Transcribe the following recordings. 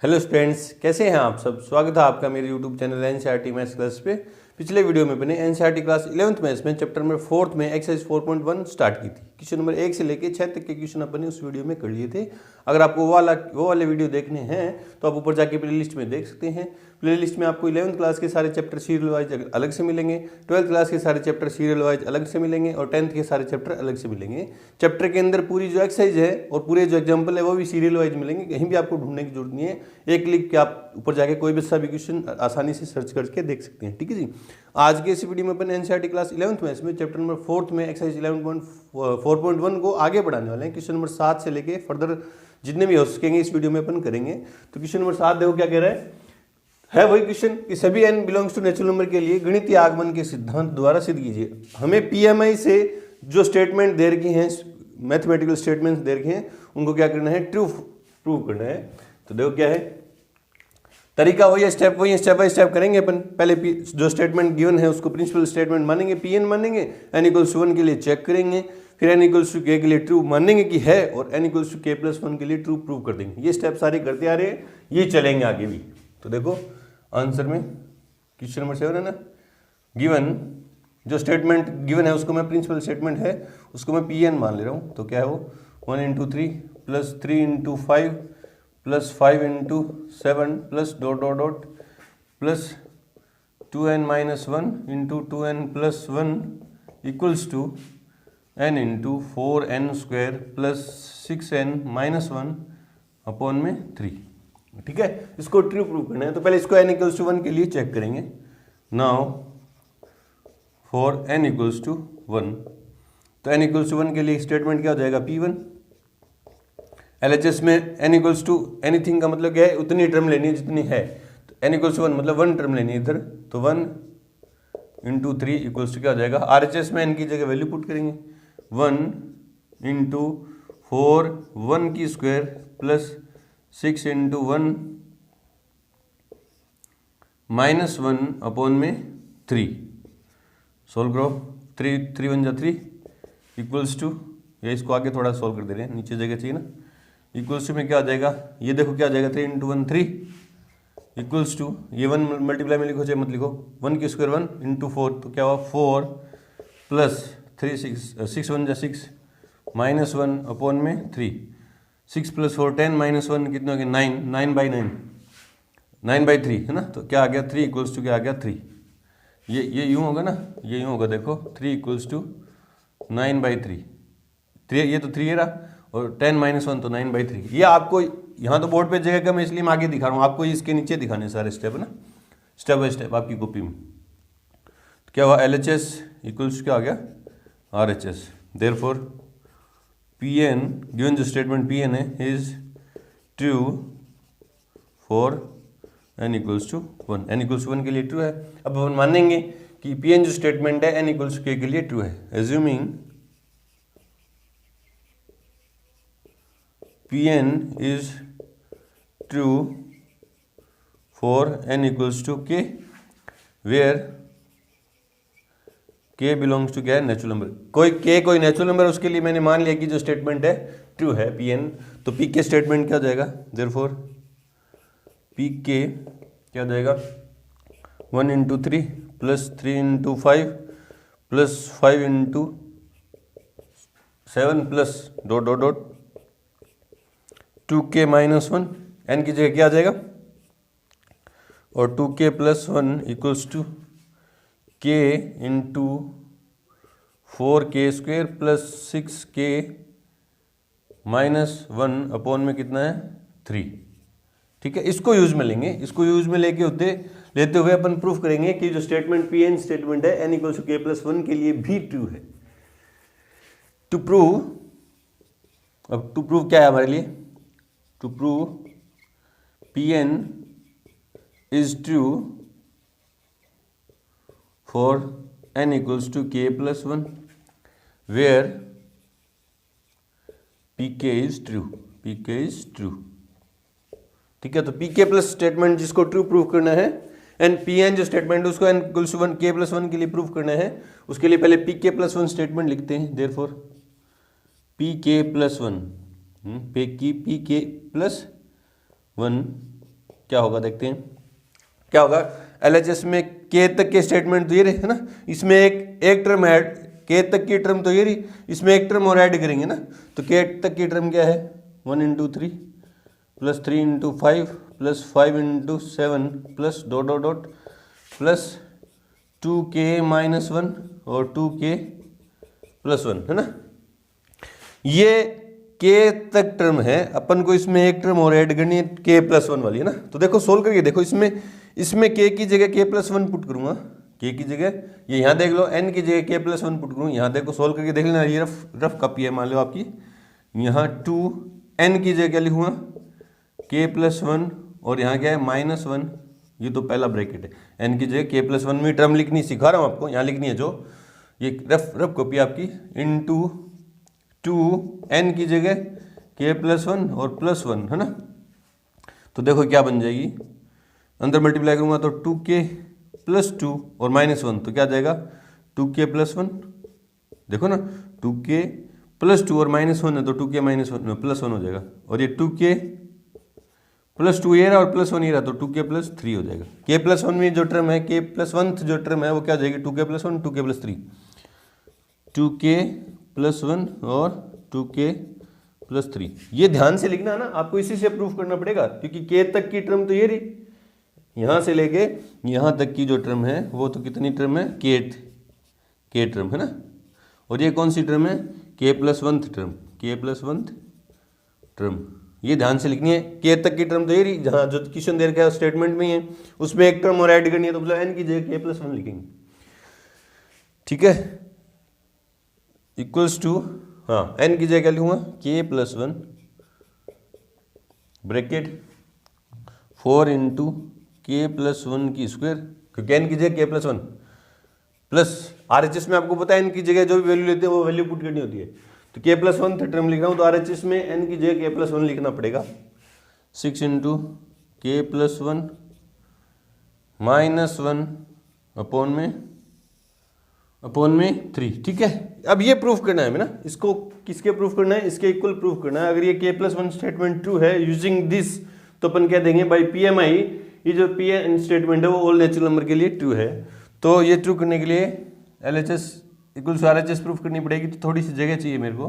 Hello students, कैसे हैं आप सब। स्वागत है आपका मेरे YouTube channel NCERT maths class पे। पिछले वीडियो में मैंने एनसीईआरटी क्लास 11th मैथ्स में चैप्टर नंबर 4 में एक्सरसाइज 4.1 स्टार्ट की थी। क्वेश्चन नंबर 1 से लेके 6 तक के क्वेश्चन अपन ने उस वीडियो में कर लिए थे। अगर आपको वो वाले वीडियो देखने हैं तो आप ऊपर जाके प्लेलिस्ट में देख सकते हैं। प्लेलिस्ट में आपको 11th क्लास के सारे चैप्टर सीरियल वाइज अलग से मिलेंगे, 12th क्लास के सारे चैप्टर सीरियल वाइज अलग से मिलेंगे और 10th के सारे चैप्टर अलग से मिलेंगे। चैप्टर के अंदर पूरी जो एक्सरसाइज है और पूरे जो एग्जाम्पल है वो भी सीरियल वाइज मिलेंगे। कहीं भी आपको ढूंढने की जरूरत नहीं है, एक क्लिक के आप ऊपर जाके कोई भी सा भी क्वेश्चन आसानी से सर्च करके देख सकते हैं। ठीक है जी। आज के इस वीडियो में अपन एनसीईआरटी क्लास 11th मैथ्स में चैप्टर नंबर 4 में एक्सरसाइज 11.4.1 को आगे बढ़ाने वाले हैं। क्वेश्चन नंबर 7 से लेके फर्दर जितने भी हो सकेंगे इस वीडियो में अपन करेंगे। तो क्वेश्चन नंबर 7 देखो क्या कह रहा है वही क्वेश्चन कि सभी n belongs to natural number के लिए गणितीय आगमन के सिद्धांत द्वारा सिद्ध कीजिए। हमें पीएमआई से जो स्टेटमेंट दे रखी हैं, मैथमेटिकल स्टेटमेंट्स दे रखे हैं, उनको क्या करना है, ट्रू प्रूव करना है। तो देखो क्या है तरीका, वही स्टेप बाय स्टेप करेंगे अपन। पहले जो स्टेटमेंट गिवन है उसको प्रिंसिपल स्टेटमेंट मानेंगे, पीएन मानेंगे, n = 1 के लिए चेक करेंगे, फिर n = k के लिए ट्रू मानेंगे कि है और n = k+1 के लिए ट्रू प्रूव कर देंगे। ये स्टेप सारे करते आ रहे हैं, ये चलेंगे आगे भी। तो देखो आंसर में क्वेश्चन नंबर 7 है ना, गिवन जो स्टेटमेंट गिवन है उसको मैं प्रिंसिपल स्टेटमेंट है उसको मैं pn मान ले रहा हूँ। तो क्या है वो 1 × 3 + 3 × 5 + 5 × 7 + ... + 2n - 1 × 2n + 1 = n × 4n² + 6n - 1 / 3। ठीक है, इसको ट्रू प्रूव करना है। तो पहले इसको n = 1 के लिए चेक करेंगे। नाउ फॉर n = 1, तो n = 1 के लिए स्टेटमेंट क्या हो जाएगा, P1। LHS में n = एनीथिंग का मतलब क्या है, उतनी टर्म लेनी है जितनी है। तो n = 1 मतलब 1 टर्म लेनी है इधर, तो 1 × 3 = क्या हो जाएगा। RHS में n की जगह वैल्यू पुट करेंगे, 1 × 4 1 की स्क्वायर + 6 × 1 - 1 / 3। सोल्व करो, 3 3 1 = 3 = ये इसको आगे थोड़ा सोल्व कर दे रहे हैं, नीचे जगह चाहिए ना। इक्वल्स टू में क्या आ जाएगा, ये देखो क्या आ जाएगा, 3 × 1 3 इक्वल्स टू, ये 1 मल्टीप्लाई में लिखो चाहे मत लिखो, 1 की स्क्वायर 1 × 4, तो क्या हुआ 4 + 3 6 1 = 6 - 1 / 3। 6 + 4 10 - 1 कितना हो गया 9, 9/3 है ना। तो क्या आ गया 3 = क्या आ गया 3। ये यूँ होगा ना, ये यूँ होगा, देखो 3 = 9/3। 3 ये तो 3 है रहा और 10 - 1 तो 9/3। ये आपको यहाँ तो बोर्ड पे जगह कम है इसलिए मैं आगे दिखा रहा हूँ, आपको इसके नीचे दिखाने सारे स्टेप है ना, स्टेप बाय स्टेप आपकी कॉपी में। तो क्या हुआ, LHS = क्या आ गया RHS। देयरफॉर PN गिवन जो स्टेटमेंट PN है is true for n = 1। n = 1 के लिए ट्रू है। अब अपन मानेंगे कि PN जो स्टेटमेंट है n = k के लिए ट्रू है। Assuming Pn is true for n = k, where k belongs to क्या है, नेचुरल नंबर। कोई नेचुरल नंबर, उसके लिए मैंने मान लिया कि जो स्टेटमेंट है ट्रू है Pn। तो Pk स्टेटमेंट क्या हो जाएगा, देयरफॉर Pk क्या हो जाएगा 1 × 3 + 3 × 5 + 5 × 7 + ... 2k - 1, n की जगह क्या आ जाएगा, और 2k + 1 = k × 4k² + 6k - 1 / कितना है 3। ठीक है, इसको यूज में लेंगे, इसको यूज में लेते हुए अपन प्रूफ करेंगे कि जो स्टेटमेंट PN स्टेटमेंट है n = k+1 के लिए भी ट्रू है। टू प्रूव, अब टू प्रूव क्या है हमारे लिए, to prove Pn is true for n = k+1, where Pk is true। ठीक है, तो Pk प्लस स्टेटमेंट जिसको ट्रू प्रूव करना है, एंड Pn जो स्टेटमेंट उसको n = k+1 के लिए प्रूव करना है, उसके लिए पहले Pk+1 स्टेटमेंट लिखते हैं। देयरफॉर Pk+1 Pk+1 क्या होगा देखते हैं क्या होगा। LHS में के तक के स्टेटमेंट तो ये रहे है ना, इसमें एक टर्म ऐड, के तक की टर्म तो ये रही, इसमें एक टर्म और ऐड करेंगे ना, तो के तक की टर्म क्या है 1 × 3 plus 3 × 5 plus 5 × 7 plus dot dot dot plus 2k - 1 और 2k + 1 है ना। ये के तक टर्म है, अपन को इसमें एक टर्म और ऐड करनी है k + 1 वाली है ना। तो देखो सोल्व करके देखो, इसमें k की जगह k + 1 पुट करूंगा, k की जगह ये यहाँ देख लो, n की जगह k + 1 पुट करूँ, यहाँ देखो सोल्व करके देख लेना, ये रफ कॉपी है मान लो आपकी। यहाँ 2 n की जगह क्या लिखूंगा k + 1 और यहाँ क्या है -1, ये तो पहला ब्रैकेट है, n की जगह k + 1 में टर्म लिखनी सिखा रहा हूँ आपको, यहाँ लिखनी है जो ये रफ कॉपी आपकी, इनटू 2 n की जगह k + 1 और +1 है ना। तो देखो क्या बन जाएगी, अंदर मल्टीप्लाई करूंगा तो 2k + 2 और -1 तो क्या जाएगा 2k + 1, देखो ना 2k + 2 और -1 है तो 2k - 1 +1 हो जाएगा, और ये 2k + 2 ये रहा और +1 ये रहा तो 2k + 3 हो जाएगा। k + 1 में जो टर्म है k + 1 जो टर्म है वो क्या हो जाएगी 2k + 1 2k + 3, 2k + 1 और 2k + 3। ये ध्यान से लिखना है ना, आपको इसी से प्रूफ करना पड़ेगा, क्योंकि k तक की टर्म तो ये रही, यहाँ से लेके यहाँ तक की जो टर्म है वो तो कितनी टर्म है k टर्म है ना, और ये कौन सी टर्म है k + 1 टर्म, k + 1 टर्म। ये ध्यान से लिखनी है, k तक की टर्म तो ये रही, जहाँ जो क्वेश्चन दे रखा है स्टेटमेंट में ही है, उसमें एक टर्म और ऐड करनी है तो मतलब n की जगह k + 1 लिखेंगे, ठीक है, इक्वल्स टू, हाँ n की जगह क्या लिखूंगा k + 1 ब्रैकेट 4 × k + 1 की स्क्वायर, क्योंकि n की जगह k + 1 प्लस RHS में आपको पता है n की जगह जो भी वैल्यू लेते हैं वो वैल्यू पुट करनी होती है, तो k + 1 टर्म लिख रहा हूँ तो RHS में n की जगह k + 1 लिखना पड़ेगा, 6 × k + 1 -1 अपॉन में 3, ठीक है। अब ये प्रूफ करना है हमें ना, इसको किसके प्रूफ करना है, इसके इक्वल प्रूफ करना है। अगर ये k + 1 स्टेटमेंट ट्रू है यूजिंग दिस, तो अपन कह देंगे बाई PMI, ये जो Pn स्टेटमेंट है वो ऑल नेचुरल नंबर के लिए ट्रू है। तो ये ट्रू करने के लिए LHS = RHS प्रूफ करनी पड़ेगी, तो थोड़ी सी जगह चाहिए मेरे को,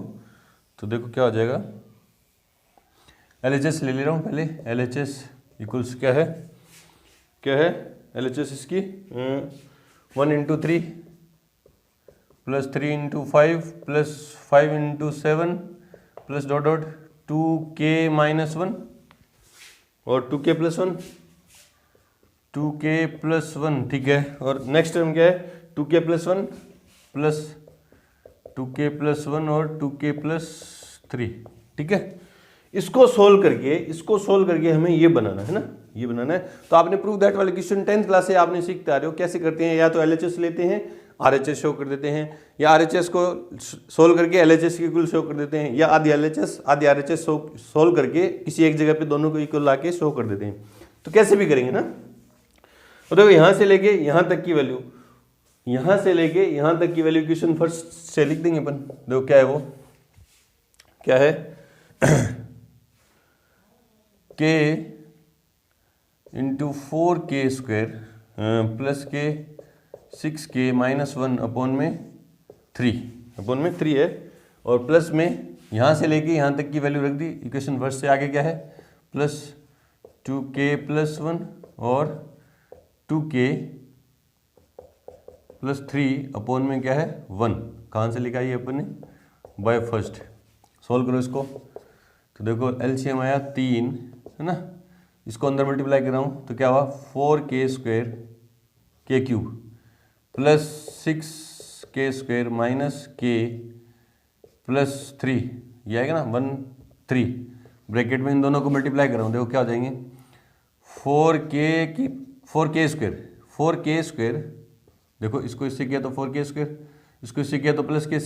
तो देखो क्या हो जाएगा, LHS ले ले रहा हूँ पहले, LHS = क्या है LHS इसकी 1 × 3 plus 3 × 5 plus 5 × 7 plus dot dot 2k - 1 और 2k + 1 2k + 1, ठीक है। और नेक्स्ट टर्म क्या है 2k + 1 प्लस 2k + 1 और 2k + 3, ठीक है। इसको सोल्व करके हमें ये बनाना है ना, ये बनाना है। तो आपने प्रूव दैट वाले क्वेश्चन 10th क्लास से आपने सीखते आ रहे हो, कैसे करते हैं, या तो LHS लेते हैं RHS शो कर देते हैं, या RHS को सोल्व करके LHS की इक्वल शो कर देते हैं, या आधी LHS आधी RHS सोल्व करके किसी एक जगह पे दोनों को इक्वल ला के शो कर देते हैं। तो कैसे भी करेंगे ना, तो देखो यहाँ से लेके यहाँ तक की वैल्यू, यहाँ से लेके यहाँ तक की वैल्यू क्वेश्चन फर्स्ट से लिख देंगे अपन। देखो क्या है वो, क्या है k × 4k² plus k 6k - 1 upon में 3 है, और प्लस में यहाँ से लेके यहाँ तक की वैल्यू रख दी, इक्वेशन फर्स्ट से आगे क्या है प्लस 2k + 1 और 2k + 3 अपॉन में क्या है 1, कहाँ से लिखा ये अपन ने बाय फर्स्ट। सोल्व करो इसको, तो देखो LCM आया 3 है ना, इसको अंदर मल्टीप्लाई कर रहा हूँ तो क्या हुआ 4k² k³ plus 6k² minus k plus 3, ये आएगा ना 1 3, ब्रैकेट में इन दोनों को मल्टीप्लाई कर रहा हूँ, देखो क्या हो जाएंगे 4k², देखो इसको इससे किया तो 4k², इसको इससे किया तो प्लस के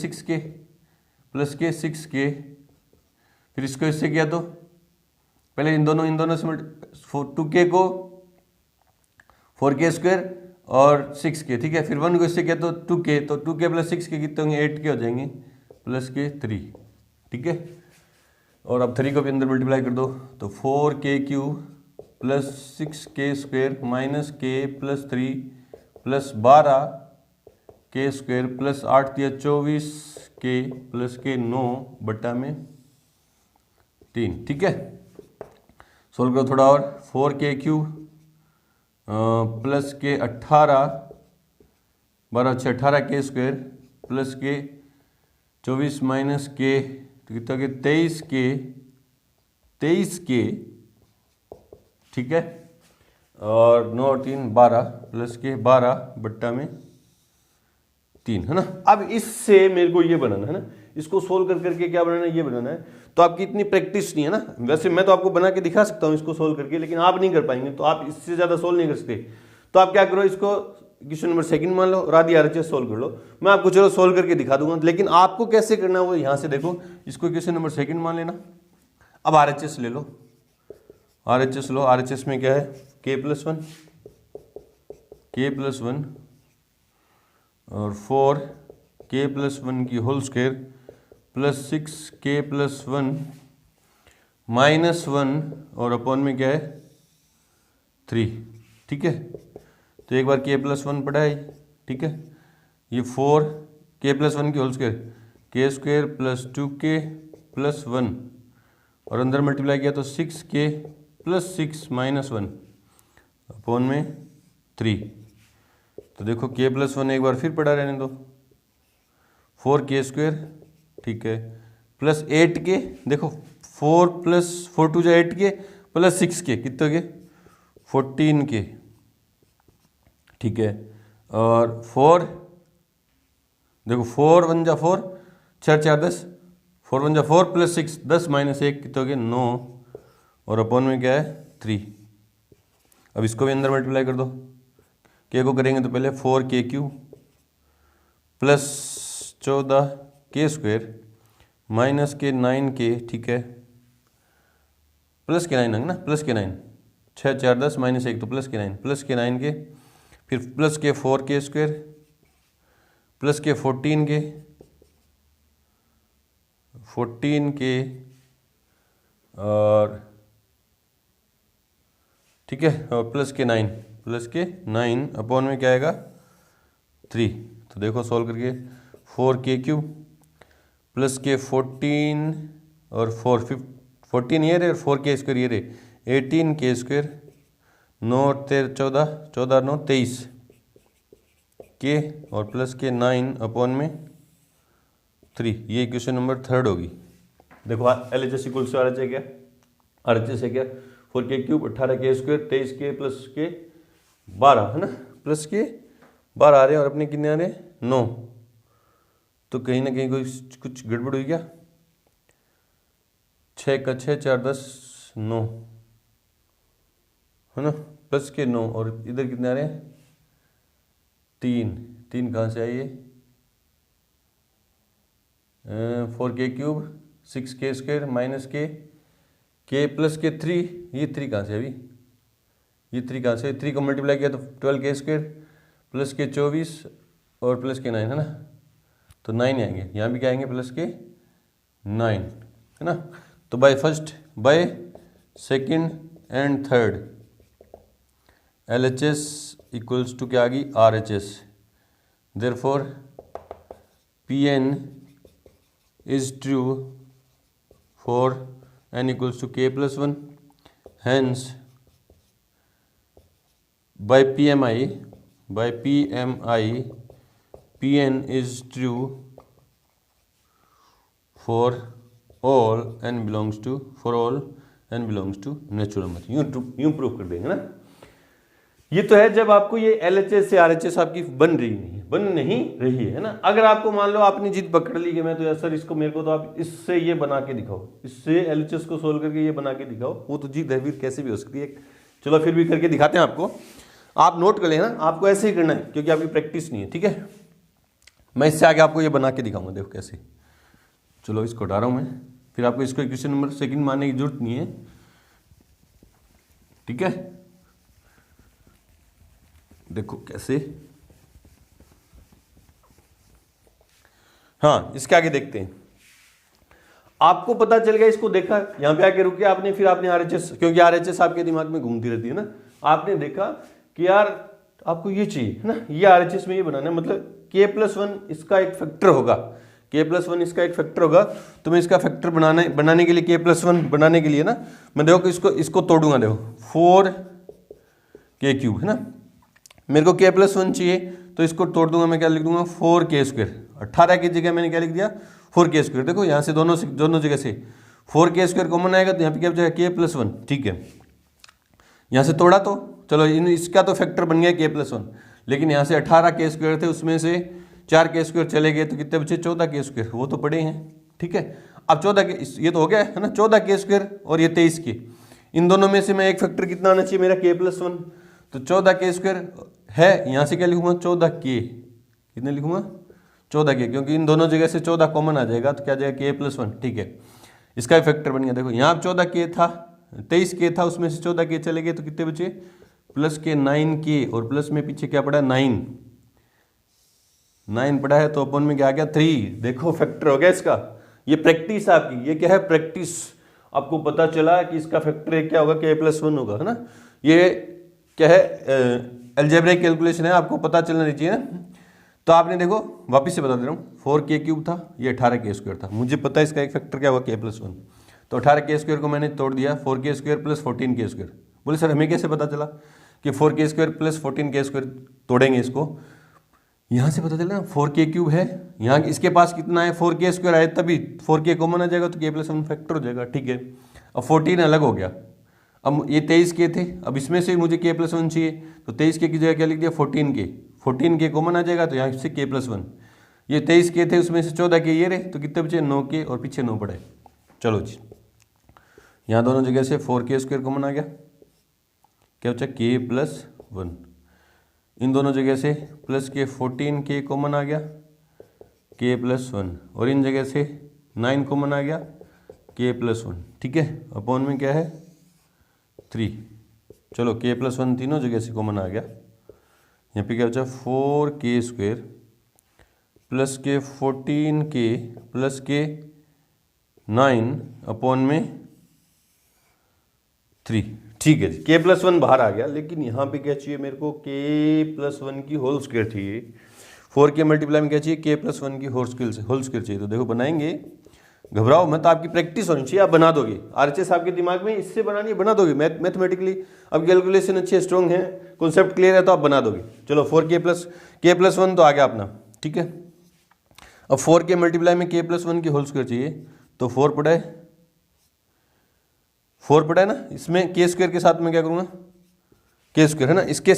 6k, फिर इसको इससे किया तो पहले इन दोनों से 2k को 4k² और 6k, ठीक है, फिर 1 को इससे किया तो 2k, तो 2k + 6k कितने होंगे 8k हो जाएंगे प्लस के 3, ठीक है। और अब 3 को भी अंदर मल्टीप्लाई कर दो तो 4k³ plus 6k² minus k plus 3 plus 12k² plus 8 दिया 24k प्लस k 9/3। ठीक है, सोल्व करो थोड़ा और। 4k³ plus k 18 12 6 18k² plus k 24 minus k तो कितना के 23k। ठीक है, और 9 और 3 12 प्लस के 12/3 है ना। अब इससे मेरे को ये बनाना है ना, इसको सोल्व कर करके क्या बनाना है, ये बनाना है। तो आपकी इतनी प्रैक्टिस नहीं है ना, वैसे मैं तो आपको बना के दिखा सकता हूँ इसको सोल्व करके, लेकिन आप नहीं कर पाएंगे, तो आप इससे ज़्यादा सोल्व नहीं कर सकते। तो आप क्या करो, इसको क्वेश्चन नंबर 2 मान लो और आधी RHS सोल्व कर लो। मैं आपको चलो सोल्व करके दिखा दूंगा, लेकिन आपको कैसे करना है वो यहाँ से देखो। इसको क्वेश्चन नंबर 2 मान लेना। अब RHS ले लो, RHS लो। RHS में क्या है, k+1 और 4k+1 की होल स्क्वायर प्लस 6k+1 -1 और अपॉन में क्या है 3। ठीक है, तो एक बार k+1 पढ़ा है। ठीक है, ये 4k+1 की whole square k² plus 2k+1 और अंदर मल्टीप्लाई किया तो 6k प्लस 6 -1 अपॉन में 3। तो देखो k+1 एक बार फिर पढ़ा रहने दो, 4k²। ठीक है, प्लस 8k, देखो 4 + 4 2 8k प्लस 6k कितने के 14k। ठीक है, और 4 देखो 4 1 जा 4 4 4 10 4 1 जा 4 प्लस 6 10 माइनस 1 कितने हो गए 9 और अपॉन में क्या है 3। अब इसको भी अंदर मल्टीप्लाई कर दो। के को करेंगे तो पहले 4k³ प्लस 14k² माइनस के 9k। ठीक है, प्लस के 9 ना, प्लस के 9 6 4 10 माइनस 1 तो प्लस के 9 प्लस के 9k, फिर प्लस के 4k² प्लस के 14k और ठीक है, और प्लस के 9 अपॉन में क्या आएगा 3। तो देखो सोल्व करके 4k³ प्लस के 14 और 14 ये रहे और 4k² ये रहे 18k²। 9 और 13 14 14 9 23 के और प्लस के 9 अपॉन में 3। ये क्वेश्चन नंबर 3 होगी। देखो LHS इक्वल्स टू RHS है क्या, RHS है क्या 4k³ 18k² 23k प्लस के 12 है ना, प्लस के 12 आ रहे हैं और अपने कितने आ रहे हैं 9। तो कहीं ना कहीं कोई कुछ गड़बड़ हुई क्या, 6 का 6 4 10 9 है ना, प्लस के 9 और इधर कितने आ रहे हैं 3 कहाँ से आइए 4k³ 6k² माइनस के प्लस के 3 ये 3 कहाँ से अभी ये 3 कहाँ से 3 को मल्टीप्लाई किया तो 12k² प्लस के 24 और प्लस के 9 है ना, तो 9 आएंगे। यहाँ भी क्या आएंगे प्लस के 9 है ना। तो by first by second and third LHS equals to क्या आ गई RHS। Therefore PN is true for n equals to k+1, hence by PMI PN is true for all n belongs to natural number. यूं prove कर देंगे ना। ये तो है जब आपको ये LHS से RHS आपकी बन नहीं रही है ना। अगर आपको मान लो आपने जिद पकड़ ली कि मैं तो यार सर इसको मेरे को तो आप इससे ये बना के दिखाओ, इससे LHS को सोल्व करके ये बना के दिखाओ, वो तो जिद है फिर कैसे भी हो सकती है। चलो फिर भी करके दिखाते हैं आपको, आप नोट कर लेना, आपको ऐसे ही करना है क्योंकि आपकी प्रैक्टिस नहीं है। ठीक है, मैं इससे आगे आपको ये बना के दिखाऊंगा, देखो कैसे। चलो इसको हटा रहा हूं मैं, फिर आपको इसको क्वेश्चन नंबर 2 मानने की जरूरत नहीं है। ठीक है, देखो कैसे। हाँ, इसके आगे देखते हैं। आपको पता चल गया, इसको देखा, यहाँ पे आके रुके आपने, फिर आपने आरएचएस, क्योंकि आरएचएस आपके दिमाग में घूमती रहती है ना, आपने देखा कि यार आपको ये चाहिए है ना, ये आरएचएस में ये बनाना है, मतलब k+1 इसका एक फैक्टर होगा, k+1 इसका एक फैक्टर होगा। तो मैं इसका फैक्टर बनाने के लिए, k+1 बनाने के लिए ना, मैं देखो इसको तोड़ूंगा, देखो 4k³ है ना, मेरे को k+1 चाहिए तो इसको तोड़ दूंगा, मैं क्या लिख दूंगा 4k²। 18 की जगह मैंने क्या लिख दिया 4k²। देखो यहाँ से दोनों जगह से 4k² कॉमन आएगा, तो यहाँ पे क्या बचेगा k+1, ठीक है। यहाँ से तोड़ा तो चलो इसका तो फैक्टर बन गया k+1, लेकिन यहाँ से 18k² थे, उसमें से 4k² चले गए, तो कितने बचे 14k², वो तो पड़े हैं, ठीक है। अब 14 ये तो हो गया है ना, 14k² और ये 23k, इन दोनों में से मैं एक फैक्टर कितना आना चाहिए मेरा k+1, तो 14k² है, यहाँ से क्या लिखूंगा 14k, कितने लिखूंगा 14k, क्योंकि इन दोनों जगह से 14 कॉमन आ जाएगा, तो क्या जाएगा k+1, ठीक है। इसका फैक्टर बन गया। देखो यहाँ 14k था, 23k था, उसमें से 14k चले गए, तो कितने बचे +k 9k, और प्लस में पीछे क्या पड़ा 9 पड़ा है, तो अपन में क्या आ गया 3। देखो फैक्टर हो गया इसका, ये प्रैक्टिस आपकी, ये क्या है प्रैक्टिस, आपको पता चला कि इसका फैक्टर क्या होगा k+1 होगा, है ना। ये क्या है अलजेब्रिक कैलकुलेशन है, आपको पता चलना चाहिए ना। तो आपने देखो वापस से बता दे रहा हूँ, 4k³ था, ये 18k² था, मुझे पता है इसका एक फैक्टर क्या हुआ k+1, तो 18k² को मैंने तोड़ दिया 4k² + 14k²। बोले सर हमें कैसे पता चला कि 4k² + 14k² तोड़ेंगे इसको, यहाँ से पता चला ना 4k³ है, यहाँ इसके पास कितना है 4k² आए, तभी 4k कॉमन आ जाएगा, तो k+1 फैक्टर हो जाएगा, ठीक है। अब 14 अलग हो गया, अब ये 23k थे, अब इसमें से मुझे k+1 चाहिए, तो 23k की जगह क्या लिख दिया 14k कॉमन आ जाएगा, तो यहाँ से k+1, ये 23k थे, उसमें से 14k ये रहे, तो कितने बचे 9k, और पीछे 9 पड़े। चलो जी, यहाँ दोनों जगह से 4k² कॉमन आ गया, क्या बचा k+1, इन दोनों जगह से +k 14k कॉमन आ गया k+1, और इन जगह से 9 कॉमन आ गया k+1, ठीक है। अपॉन में क्या है 3। चलो k+1 तीनों जगह से कॉमन आ गया, यहाँ पे क्या बचा 4k² +k 14k +k 9 upon में 3, ठीक है जी। k+1 बाहर आ गया, लेकिन यहाँ पे क्या चाहिए मेरे को k+1 की होल स्क्वायर चाहिए, 4k मल्टीप्लाई में क्या चाहिए k+1 की होल स्क्वायर चाहिए। तो देखो बनाएंगे, घबराओ मत, आपकी प्रैक्टिस होनी चाहिए, आप बना दोगे, आरएचएस आपके दिमाग में इससे बनानी है, बना दोगे मैथमेटिकली, अब कैलकुलेशन अच्छे स्ट्रॉन्ग है, कॉन्सेप्ट क्लियर है, तो आप बना दोगे। चलो 4k+1 तो आ गया अपना, ठीक है। अब 4k मल्टीप्लाई में k+1 की होल स्क्वायर चाहिए, तो 4 पड़ा है ना, इसमें k² के साथ में क्या करूँगा k² है ना, इसके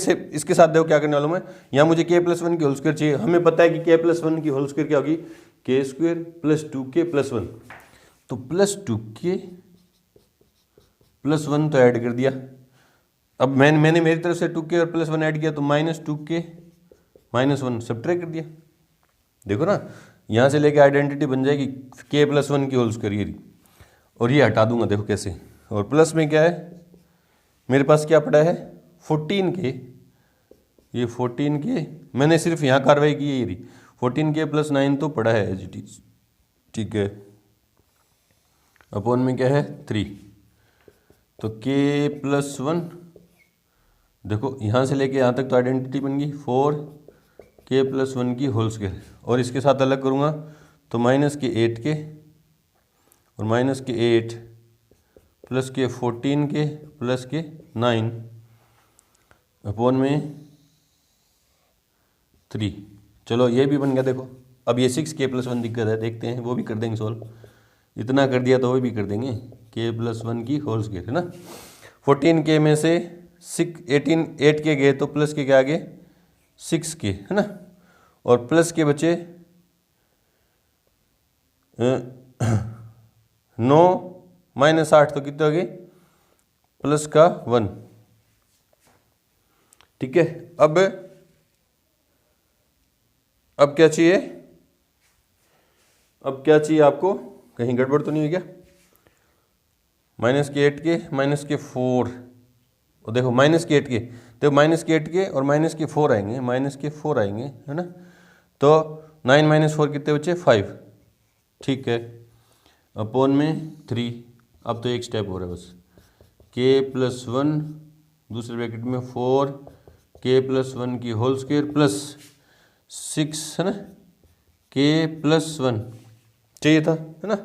साथ देखो क्या करने वाला हूँ मैं, यहाँ मुझे k+1 की होल स्क्वायर चाहिए, हमें पता है कि k+1 की होल स्क्वायर क्या होगी k² + 2k + 1, तो +2k + 1 तो ऐड कर दिया, अब मैंने मेरी तरफ से 2k और +1 ऐड किया, तो -2k -1 सब्ट्रैक्ट कर दिया। देखो ना, यहाँ से लेके आइडेंटिटी बन जाएगी k+1 की होल स्क्वायर ये, और ये हटा दूंगा, देखो कैसे, और प्लस में क्या है मेरे पास क्या पड़ा है 14k, ये 14k मैंने सिर्फ यहाँ कार्रवाई की है, ये 14k + 9 तो पड़ा है एज इट इज, ठीक है। अपॉन में क्या है 3, तो k+1, देखो यहाँ से लेके यहाँ तक तो आइडेंटिटी बन गई 4k+1 की होल स्क्वायर, और इसके साथ अलग करूँगा तो -8k और -8 +k 14k +k 9 अपॉन में 3। चलो ये भी बन गया। देखो अब ये 6k+1 दिक्कत है, देखते हैं वो भी कर देंगे सॉल्व, इतना कर दिया तो वो भी कर देंगे, k+1 की होल स्क्वायर है ना। 14k में से 8k गए तो प्लस के क्या आ गए 6k है ना, और प्लस के बचे 9 -8 तो कितने हो गए +1, ठीक है। अब क्या चाहिए, अब क्या चाहिए आपको, कहीं गड़बड़ तो नहीं हो गया, -8k -4, और देखो -8k तो -8k और -4 आएंगे, -4 आएंगे है ना, तो 9 - 4 कितने बचे 5, ठीक है। अपॉन में 3, अब तो एक स्टेप हो रहा है बस, k+1 दूसरे ब्रैकेट में 4k+1 की होल स्क्वायर प्लस 6 है ना, k+1 चाहिए था है ना,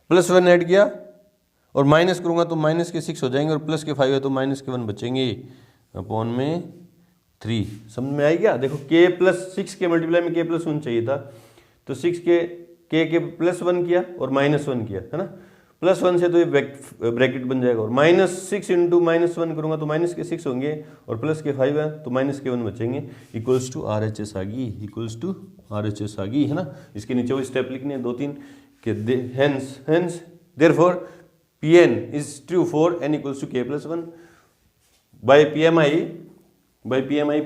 +1 ऐड किया और माइनस करूँगा तो माइनस के 6 हो जाएंगे और प्लस के 5 है तो माइनस के 1 बचेंगे, अपॉन में 3। समझ में आई क्या? देखो k+6 के मल्टीप्लाई में k+1 चाहिए था तो 6 के +1 किया और -1 किया है ना, +1 से तो ये ब्रैकेट बन जाएगा और -6 इंटू -1 करूँगा तो माइनस के 6 होंगे और प्लस के 5 है तो माइनस के 1 बचेंगे, इक्वल्स टू RHS आ गई, इक्वल्स टू RHS आ गई है ना। इसके नीचे वो स्टेप लिखने हैं 2-3 के hence therefore Pn is true for n equals to k+1 by PMI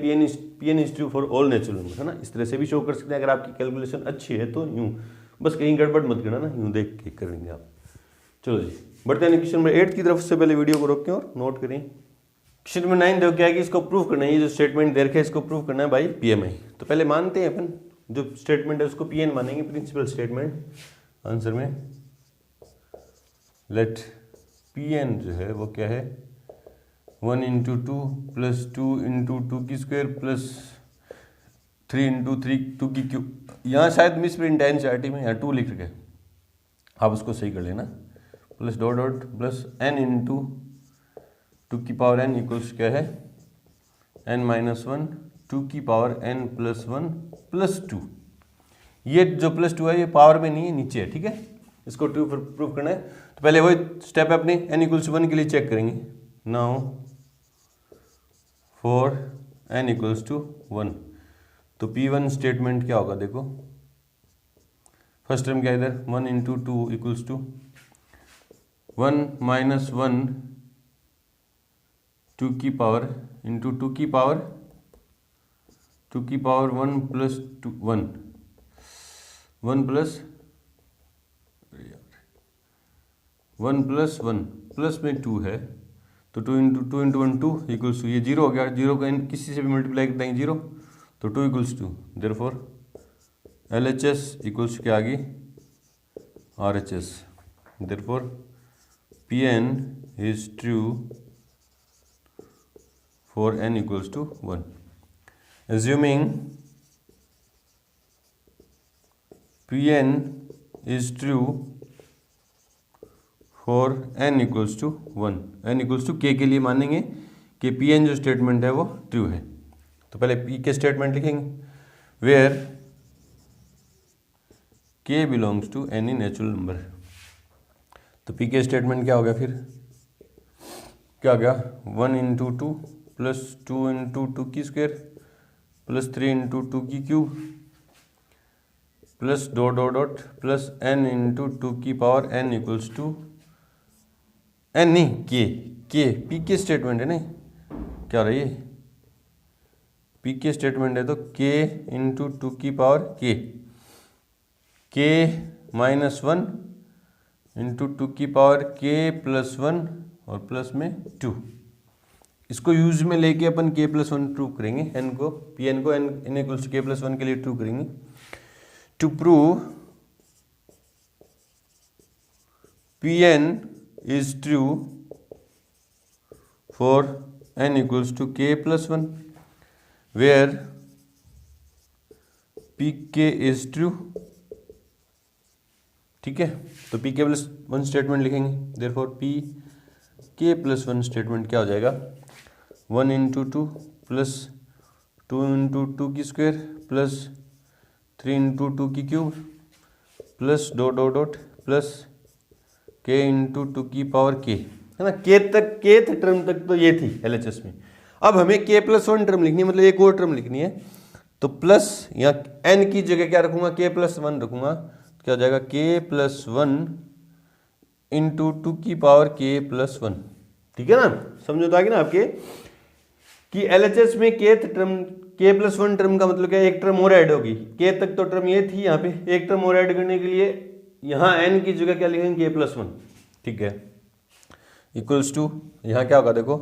Pn is true for all natural number है ना। इस तरह से भी शो कर सकते हैं अगर आपकी कैलकुलेशन अच्छी है तो, यूँ बस कहीं गड़बड़ मत करना ना, यूँ देख के करेंगे आप। चलो जी बढ़ते हैं क्वेश्चन नंबर 8 की तरफ। से पहले वीडियो को रोकें और नोट करें। क्वेश्चन नंबर 9 देखो क्या है कि इसको प्रूव करना है, ये जो स्टेटमेंट दे रखा है इसको प्रूव करना है बाई PMI। तो पहले मानते हैं अपन जो स्टेटमेंट है उसको Pn मानेंगे, प्रिंसिपल स्टेटमेंट। आंसर में लेट Pn जो है वो क्या है 1 × 2 + 2 × 2 की स्क्वायर प्लस 3 × 3 2 की क्यूब। यहाँ शायद मिस प्रिंट है NCERT में, यहाँ 2 लिख रखे, आप उसको सही कर लेना, plus dot dot plus n × 2 की पावर n इक्वल्स क्या है n-1 2 की पावर n + 1 + 2। ये जो +2 है ये पावर में नहीं है, नीचे है, ठीक है। इसको ट्रू प्रूफ करना है तो पहले वही स्टेप है अपने n = 1 के लिए चेक करेंगे। नाउ फॉर n = 1 तो P1 स्टेटमेंट क्या होगा देखो, फर्स्ट टर्म क्या है इधर 1 × 2 = 1 - 1 2 की पावर इंटू 2 की पावर 1 + 2 1 प्लस 1 प्लस में 2 है तो 2 × 2 × 1 2 इक्वल्स टू ये 0 हो गया, 0 का किसी से भी मल्टीप्लाई करते हैं 0 तो 2 = 2। देयरफॉर LHS इक्वल्स क्या आ गई RHS। Therefore Pn is true for n = 1. Assuming Pn is true for n = 1, n = k के लिए मानेंगे कि Pn जो स्टेटमेंट है वो ट्रू है। तो पहले P के स्टेटमेंट लिखेंगे where k belongs to any natural number. तो P के स्टेटमेंट क्या हो गया फिर, क्या हो गया 1 × 2 + 2 × 2 की स्क्वायर प्लस 3 × 2 की cube plus dot dot dot plus n × 2 की पावर n = n नहीं के P के स्टेटमेंट है, नहीं क्या हो रहा है ये P के स्टेटमेंट है तो k × 2 की पावर k -1 × 2 की पावर k + 1 और प्लस में 2। इसको यूज में लेके अपन k+1 ट्रू करेंगे, n को Pn को n = k+1 के लिए ट्रू करेंगे। To prove Pn is true for n = k+1 where Pk is true, ठीक है। तो Pk+1 स्टेटमेंट लिखेंगे, देयरफॉर Pk+1 स्टेटमेंट क्या हो जाएगा 1 × 2 + 2 × 2 की स्क्वायर प्लस 3 × 2 की cube plus dot dot dot plus k × 2 की पावर k है ना। k टर्म तक तो ये थी LHS में। अब हमें k+1 टर्म लिखनी है, मतलब एक और टर्म लिखनी है तो प्लस यहाँ n की जगह क्या रखूँगा k+1 रखूँगा, तो क्या हो जाएगा k+1 × 2 की पावर k+1, ठीक है ना। समझो तो आ गई ना आपके कि LHS में k+1 टर्म का मतलब क्या है, एक टर्म और ऐड होगी। k तक तो टर्म ये थी, यहाँ पे एक टर्म और ऐड करने के लिए यहाँ n की जगह क्या लिखेंगे k+1, ठीक है। इक्वल्स टू यहाँ क्या होगा देखो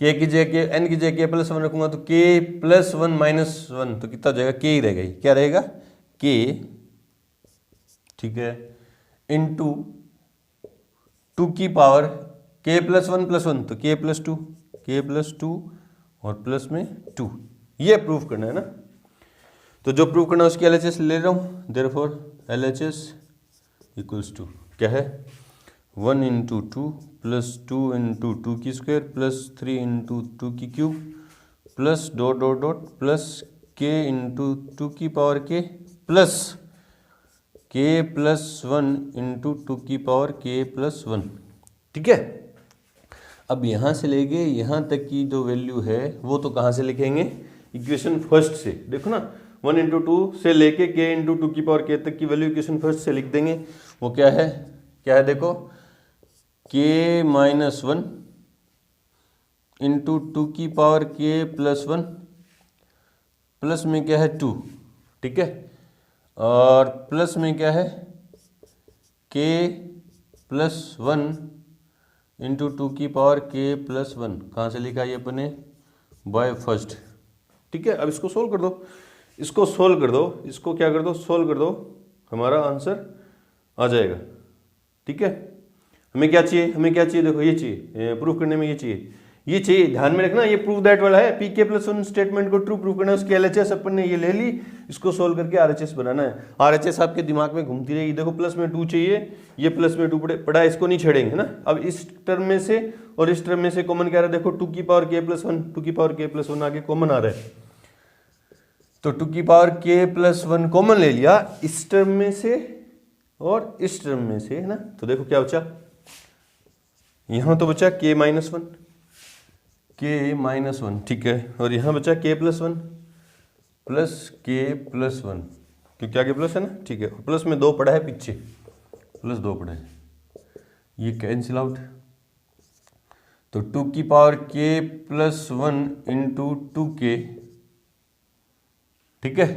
k की जगह n की जगह k+1 रखूंगा तो k+1 - 1 तो कितना हो जाएगा k ही रहेगा, क्या रहेगा k, ठीक है, इंटू 2 की पावर k प्लस वन तो k प्लस टू और प्लस में 2, ये प्रूफ करना है ना। तो जो प्रूफ करना है उसकी LHS ले रहा हूँ, देयरफॉर LHS इक्वल्स टू क्या है 1 इंटू टू प्लस 2 इंटू 2 की स्क्वायर प्लस 3 इंटू 2 की cube plus dot dot dot plus k into 2 की power k plus k plus 1 into 2 की पावर k प्लस 1। ठीक है, अब यहाँ से लेके यहाँ तक की जो वैल्यू है वो तो कहाँ से लिखेंगे, इक्वेशन फर्स्ट से। देखो ना 1 इंटू टू से लेके k इंटू 2 की पावर k तक की वैल्यू इक्वेशन फर्स्ट से लिख देंगे। वो क्या है देखो k माइनस 1 इंटू 2 की पावर k प्लस 1 प्लस में क्या है 2, ठीक है, और प्लस में क्या है k प्लस 1 इंटू 2 की पावर k प्लस 1। कहाँ से लिखा ये अपने बाय फर्स्ट। ठीक है, अब इसको सोल्व कर दो, इसको क्या कर दो, सोल्व कर दो, हमारा आंसर आ जाएगा। ठीक है, हमें क्या चाहिए, देखो ये चाहिए, प्रूफ करने में ये चाहिए, ध्यान में रखना, ये प्रूफ दैट वाला है। pk प्लस 1 स्टेटमेंट को ट्रू प्रूफ करना है, उसकी LHS अपन ने ये ले ली, इसको सोल्व करके RHS बनाना है। RHS आपके दिमाग में घूमती रहेगी। देखो प्लस में 2 चाहिए, ये प्लस में 2 पड़ा है, इसको नहीं छेड़ेंगे ना। अब इस टर्म में से और इस टर्म में से कॉमन क्या रहा है, देखो 2 की पावर k प्लस 1, 2 की पावर k प्लस 1 आगे कॉमन आ रहा है, तो 2 की पावर k प्लस 1 कॉमन ले लिया इस टर्म में से और इस टर्म में से, है ना। तो देखो क्या बचा, यहाँ तो बचा k माइनस 1, ठीक है, और यहाँ बचा k plus 1 plus k plus 1, क्योंकि आगे प्लस है ना, ठीक है, प्लस में 2 पड़ा है पीछे, प्लस 2 पड़ा है, ये कैंसिल आउट। तो 2 की power k plus 1 into 2k, ठीक है।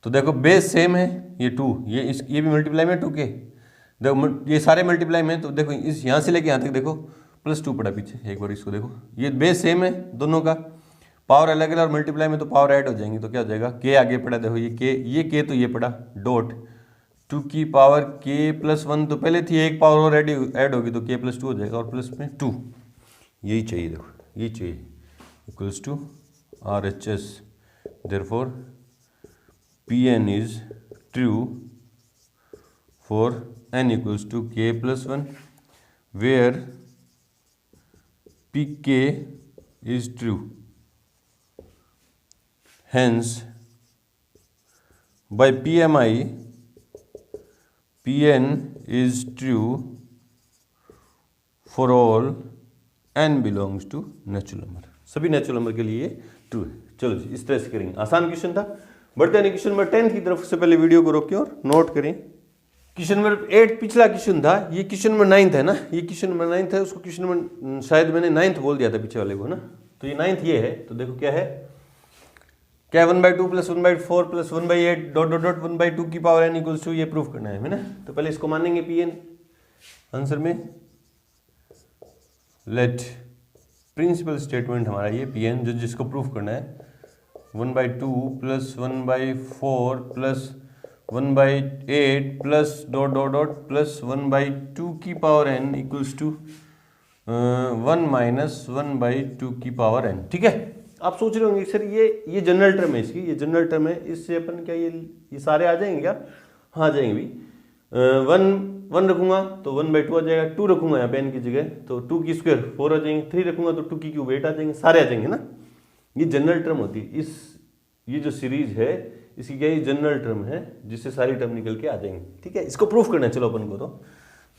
तो देखो बेस सेम है, ये 2, ये भी मल्टीप्लाई में 2k, देखो ये सारे मल्टीप्लाई में, तो देखो इस यहाँ से लेके यहाँ तक देखो प्लस 2 पड़ा पीछे, एक बार इसको देखो, ये बेस सेम है दोनों का, पावर अलग अलग और मल्टीप्लाई में तो पावर ऐड हो जाएंगी, तो क्या हो जाएगा k आगे पड़ा, देखो ये k तो ये पड़ा डॉट 2 की पावर k प्लस 1 तो पहले थी, एक पावर और ऐड होगी तो k प्लस 2 हो जाएगा, और प्लस में 2, यही चाहिए, देखो ये चाहिए, equals to RHS, therefore Pn is true for n equals to k plus 1, where Pk is true. Hence, by PMI, Pn is true for all n belongs to natural number, सभी natural number के लिए true है। चलो जी, इस तरह से करेंगे, आसान क्वेश्चन था। बढ़ते हैं क्वेश्चन नंबर 10 की तरफ। से पहले वीडियो को रोकें और नोट करें। क्वेश्चन नंबर 8 पिछला क्वेश्चन था, ये क्वेश्चन नंबर 9 है ना, ये क्वेश्चन नंबर 9 है, उसको क्वेश्चन नंबर शायद मैंने 9 बोल दिया था पीछे वाले को ना, तो ये 9 ये है। तो देखो क्या है, क्या 1/2 plus 1/4 plus 1/8 dot dot dot 1/2 की पावर n इक्वल्स टू, ये प्रूफ करना है ना। तो पहले इसको मानेंगे Pn आंसर में, लेट प्रिंसिपल स्टेटमेंट हमारा ये Pn जो जिसको प्रूफ करना है 1/2 plus 1/4 plus 1/8 plus dot dot dot plus 1/2 की power n equals to 1 minus 1/2 की पावर n। ठीक है, आप सोच रहे होंगे सर ये जनरल टर्म है, इसकी ये जनरल टर्म है, इससे अपन क्या ये सारे आ जाएंगे क्या? हाँ आ जाएंगे भी। 1 रखूंगा तो 1/2 आ जाएगा, 2 रखूंगा यहाँ पे n की जगह तो 2 की स्क्वायर 4 आ जाएंगे, 3 रखूंगा तो 2 की क्यूब 8 आ जाएंगे, सारे आ जाएंगे ना। ये जनरल टर्म होती है, ये जो सीरीज है इसकी क्या, ये जनरल टर्म है जिससे सारी टर्म निकल के आ जाएंगे। ठीक है, इसको प्रूफ करना है। चलो अपन को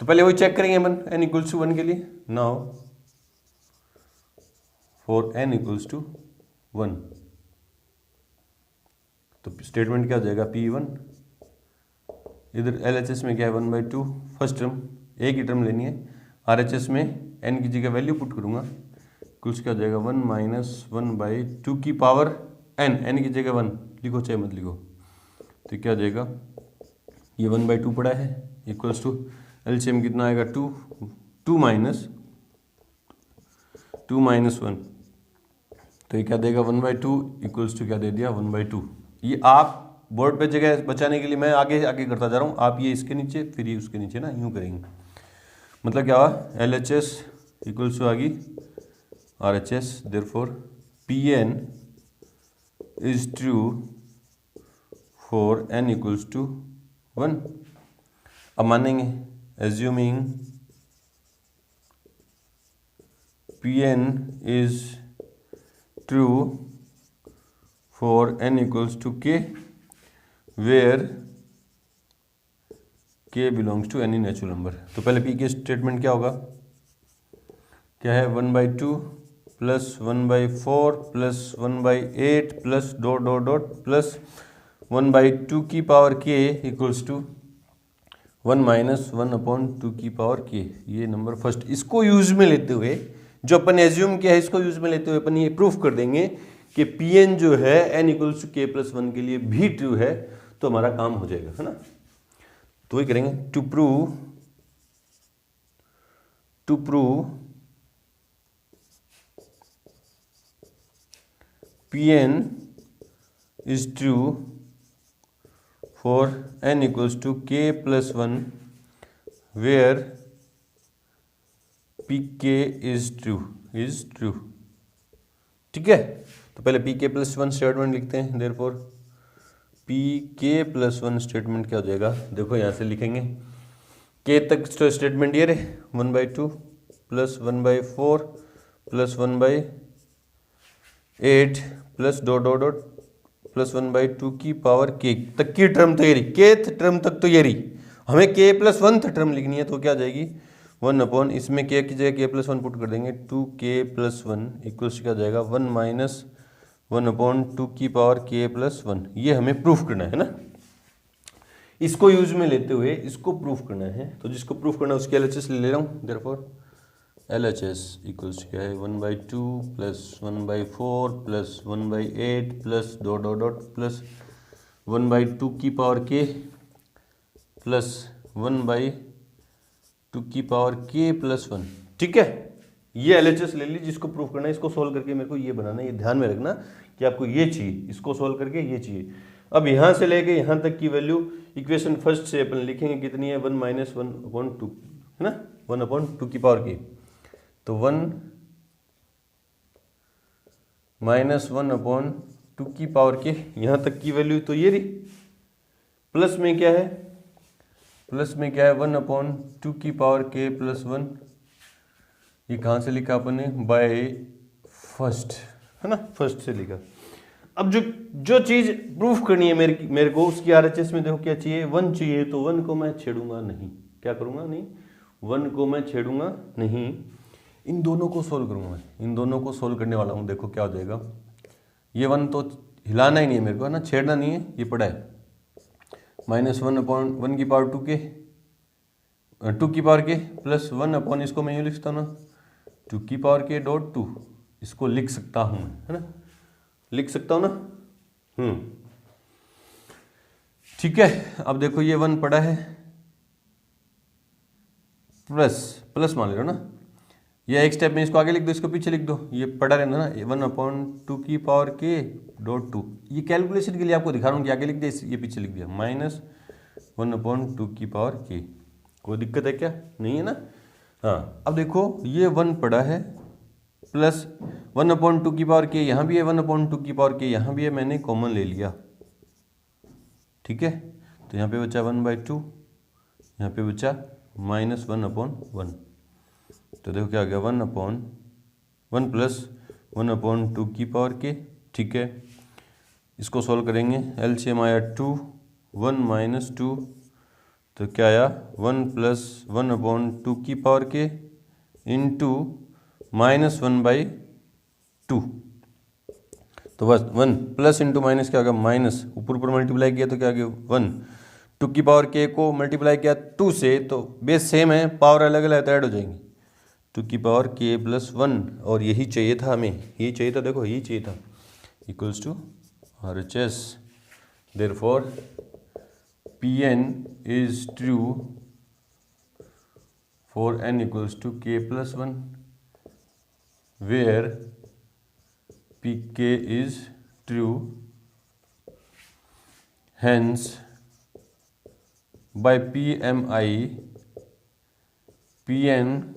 तो पहले वही चेक करेंगे अपन n इक्वल्स टू 1 के लिए। Now for n equals to 1 तो स्टेटमेंट क्या हो जाएगा, P1 इधर LHS में क्या है 1/2 फर्स्ट टर्म, एक ही टर्म लेनी है। RHS में n की जगह वैल्यू पुट करूंगा, कुछ क्या हो जाएगा 1 माइनस 1/2 की पावर n की जगह 1 लिखो चाहे मत लिखो, तो क्या हो जाएगा, ये 1/2 पड़ा है इक्वल्स टू LCM कितना आएगा 2 माइनस 1, तो ये क्या देगा 1/2 इक्वल्स टू क्या दे दिया 1/2। ये आप बोर्ड पे जगह बचाने के लिए मैं आगे आगे करता जा रहा हूँ, आप ये इसके नीचे फिर ये उसके नीचे ना यूँ करेंगे। मतलब क्या हुआ, LHS इक्वल्स टू आ गई RHS, therefore PN is true for n equals to 1। अब मानेंगे assuming Pn is true for n equals to k, where k belongs to any natural number। तो पहले P के स्टेटमेंट क्या होगा, क्या है 1/2 plus 1/4 plus 1/8 plus dot dot dot plus 1/2 की power k equals to 1 minus 1/2 की पावर k। ये नंबर फर्स्ट, इसको यूज में लेते हुए जो अपन एज्यूम किया है इसको यूज में लेते हुए अपन ये प्रूफ कर देंगे कि Pn जो है n equals to k plus 1 के लिए भी ट्रू है, तो हमारा काम हो जाएगा, है ना। तो वही करेंगे, to prove Pn is true for n equals to k plus 1 where Pk is true. ठीक है, तो पहले Pk प्लस 1 स्टेटमेंट लिखते हैं, देयरफॉर Pk प्लस 1 स्टेटमेंट क्या हो जाएगा, देखो यहाँ से लिखेंगे k तक स्टेटमेंट ये रहे 1/2 plus 1/4 plus 1/8 plus dot dot dot plus 1/2 की पावर k तक की टर्म तो ये रही, kth टर्म तक तो ये रही, हमें k प्लस 1 टर्म लिखनी है, तो क्या आ जाएगी 1 इसमें k की जगह k प्लस 1 पुट कर देंगे, 2k प्लस 1 इक्वल्स क्या जाएगा 1 माइनस 1/2 की पावर k प्लस 1। ये हमें प्रूफ करना है ना, इसको यूज में लेते हुए इसको प्रूफ करना है। तो जिसको प्रूफ करना है उसकी LHS ले रहा हूँ, देयरफॉर LHS इक्वल्स क्या है 1/2 plus 1/4 plus 1/8 plus dot dot dot plus 1/2 की पावर k प्लस 1/2 की पावर k प्लस 1। ठीक है, ये LHS ले ली, जिसको प्रूफ करना है इसको सोल्व करके मेरे को ये बनाना है, ये ध्यान में रखना कि आपको ये चाहिए, इसको सोल्व करके ये चाहिए। अब यहाँ से लेके यहाँ तक की वैल्यू इक्वेशन फर्स्ट से अपन लिखेंगे कितनी है 1 माइनस 1/2 है ना, 1/2 की पावर k, तो 1 माइनस 1/2 की पावर k, यहाँ तक की वैल्यू तो ये रही। प्लस में क्या है, प्लस में क्या है 1/2 की पावर k प्लस 1, ये कहाँ से लिखा अपन ने, बाय फर्स्ट, है ना, फर्स्ट से लिखा। अब जो चीज़ प्रूफ करनी है मेरे को, उसकी RHS में देखो क्या चाहिए, 1 चाहिए, तो 1 को मैं छेड़ूंगा नहीं, क्या करूँगा नहीं, 1 को मैं छेड़ूंगा नहीं, इन दोनों को सोल्व करूँगा मैं, इन दोनों को सोल्व करने वाला हूँ। देखो क्या हो जाएगा, ये 1 तो हिलाना ही नहीं है मेरे को, है ना, छेड़ना नहीं है, ये पड़ा है माइनस 1/1 की पावर 2k 2 की पावर k प्लस 1 इसको मैं यूँ लिख सकता हूँ ना, 2 की पावर k डॉट 2, इसको लिख सकता हूँ मैं, है ना, लिख सकता हूँ ना। ठीक है, अब देखो ये 1 पड़ा है, प्लस मान ले लो ना, ये एक स्टेप में इसको आगे लिख दो, इसको पीछे लिख दो, ये पड़ा रहना ना 1/2 की पावर k डॉट 2। ये कैलकुलेशन के लिए आपको दिखा रहा हूँ कि आगे लिख दिया, ये पीछे लिख दिया, माइनस 1/2 की पावर k। कोई दिक्कत है क्या, नहीं है ना। हाँ, अब देखो ये 1 पड़ा है, प्लस 1/2 की पावर k यहाँ भी है, 1/2 की पावर k यहाँ भी है, मैंने कॉमन ले लिया। ठीक है, तो यहाँ पे बचा 1/2, यहाँ पे बचा माइनस 1/1, तो देखो क्या आ गया 1/1 प्लस 1/2 की पावर k। ठीक है, इसको सॉल्व करेंगे, LCM आया 2, 1 माइनस 2, तो क्या आया 1 प्लस 1/2 की पावर k इंटू माइनस 1/2, तो बस 1 प्लस इंटू माइनस क्या होगा माइनस, ऊपर मल्टीप्लाई किया तो क्या आ गया 1, 2 की पावर k को मल्टीप्लाई किया 2 से, तो बेस सेम है, पावर अलग अलग तो ऐड हो जाएंगी, 2 की पावर k प्लस 1, और यही चाहिए था हमें, यही चाहिए था, देखो यही चाहिए था, equals to RHS। Therefore Pn is true for n equals to k plus 1 where Pk is true hence by PMI Pn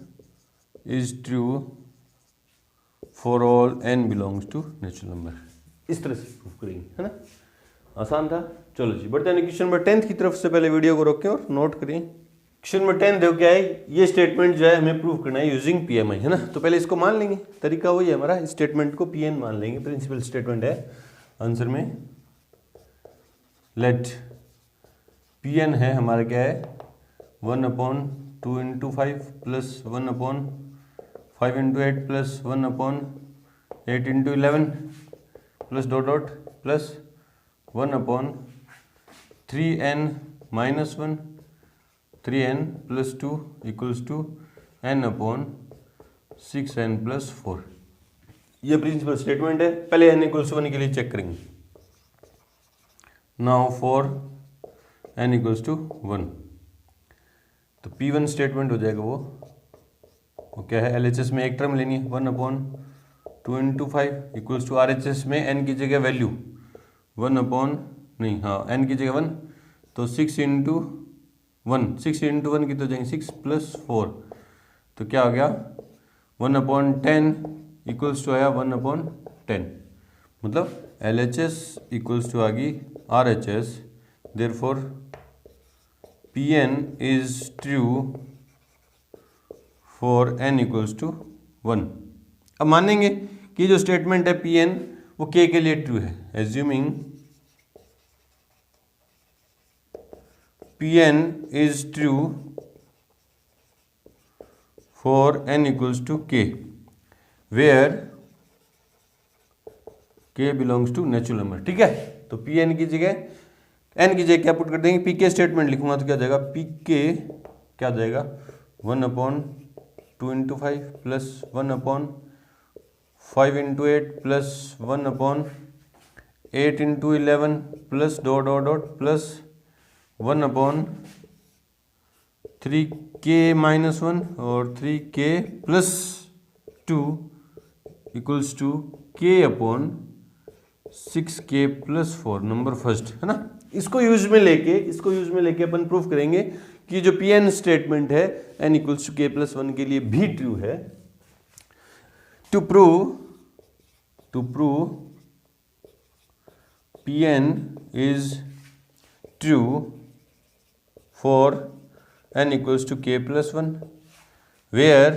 is true for all n belongs to natural number. इस तरह से प्रूफ करेंगे, है ना। आसान था। चलो जी बढ़ते हैं क्वेश्चन नंबर 10 की तरफ। से पहले वीडियो को रोकें और नोट करें। क्वेश्चन नंबर 10 देखो क्या है, ये स्टेटमेंट जो है हमें प्रूफ करना है यूजिंग PMI, है ना। तो पहले इसको मान लेंगे, तरीका वही है हमारा, स्टेटमेंट को Pn मान लेंगे, प्रिंसिपल स्टेटमेंट है। आंसर में लेट Pn है हमारा क्या है 1/2 × 5 plus 1/5 × 8 plus 1/8 × 11 plus dot dot plus 1/3n - 1 3n + 2 = n/6n + 4। ये प्रिंसिपल स्टेटमेंट है। पहले n = 1 के लिए चेक करेंगे। नाउ फॉर n = 1 तो P1 स्टेटमेंट हो जाएगा वो क्या है, LHS में एक टर्म लेनी है 1/2 × 5 = RHS में n की जगह वैल्यू n की जगह 1 तो 6 × 1 6 × 1 की तो जाएंगे 6 + 4 तो क्या हो गया 1/10 = आया 1/10 मतलब LHS = आ गई RHS। Therefore Pn is true for n = 1। अब मानेंगे कि जो स्टेटमेंट है Pn वो k के लिए ट्रू है। Assuming Pn is true for n = k where k belongs to natural number. ठीक है, तो Pn की जगह n की जगह क्या पुट कर देंगे, pk स्टेटमेंट लिखूंगा तो क्या जाएगा, pk क्या जाएगा 1/2 × 5 plus 1/5 × 8 plus 1/8 × 11 plus dot dot dot plus 1/3k - 1 और 3k + 2 = k/6k + 4 नंबर फर्स्ट, है ना। इसको यूज में लेके अपन प्रूफ करेंगे कि जो Pn स्टेटमेंट है n = k + 1 के लिए भी ट्रू है। To prove Pn is true for n = k + 1 where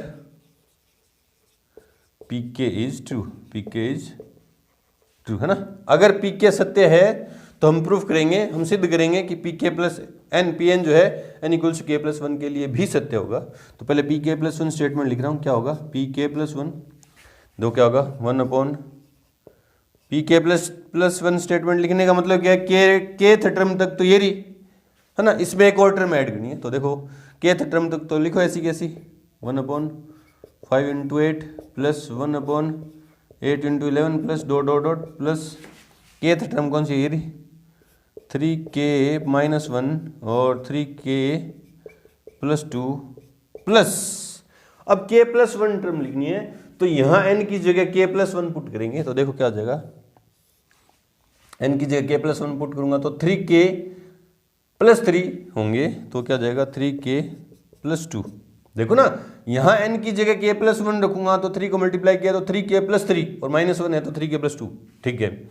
pk is true है ना। अगर pk सत्य है तो हम प्रूफ करेंगे, हम सिद्ध करेंगे कि pk + Pn जो है n = k + 1 के लिए भी सत्य होगा। तो पहले pk + 1 स्टेटमेंट लिख रहा हूँ। क्या होगा pk + 1 दो क्या होगा 1/, pk + 1 स्टेटमेंट लिखने का मतलब क्या है, kth टर्म तक तो ये रही, है ना। इसमें एक और टर्म ऐड करनी है तो देखो kth टर्म तक तो लिखो ऐसी कैसी 1/5 × 8 plus 1/8 × 11 plus dot dot dot plus kth term कौन सी ये रही 3k - 1 और 3k + 2 प्लस अब k + 1 टर्म लिखनी है तो यहां n की जगह k + 1 पुट करेंगे तो देखो क्या हो जाएगा, n की जगह k + 1 पुट करूंगा तो 3k + 3 होंगे तो क्या जाएगा 3k + 2। देखो ना यहां n की जगह k + 1 रखूंगा तो 3 को मल्टीप्लाई किया तो 3k + 3 और -1 है तो 3k + 2। ठीक है,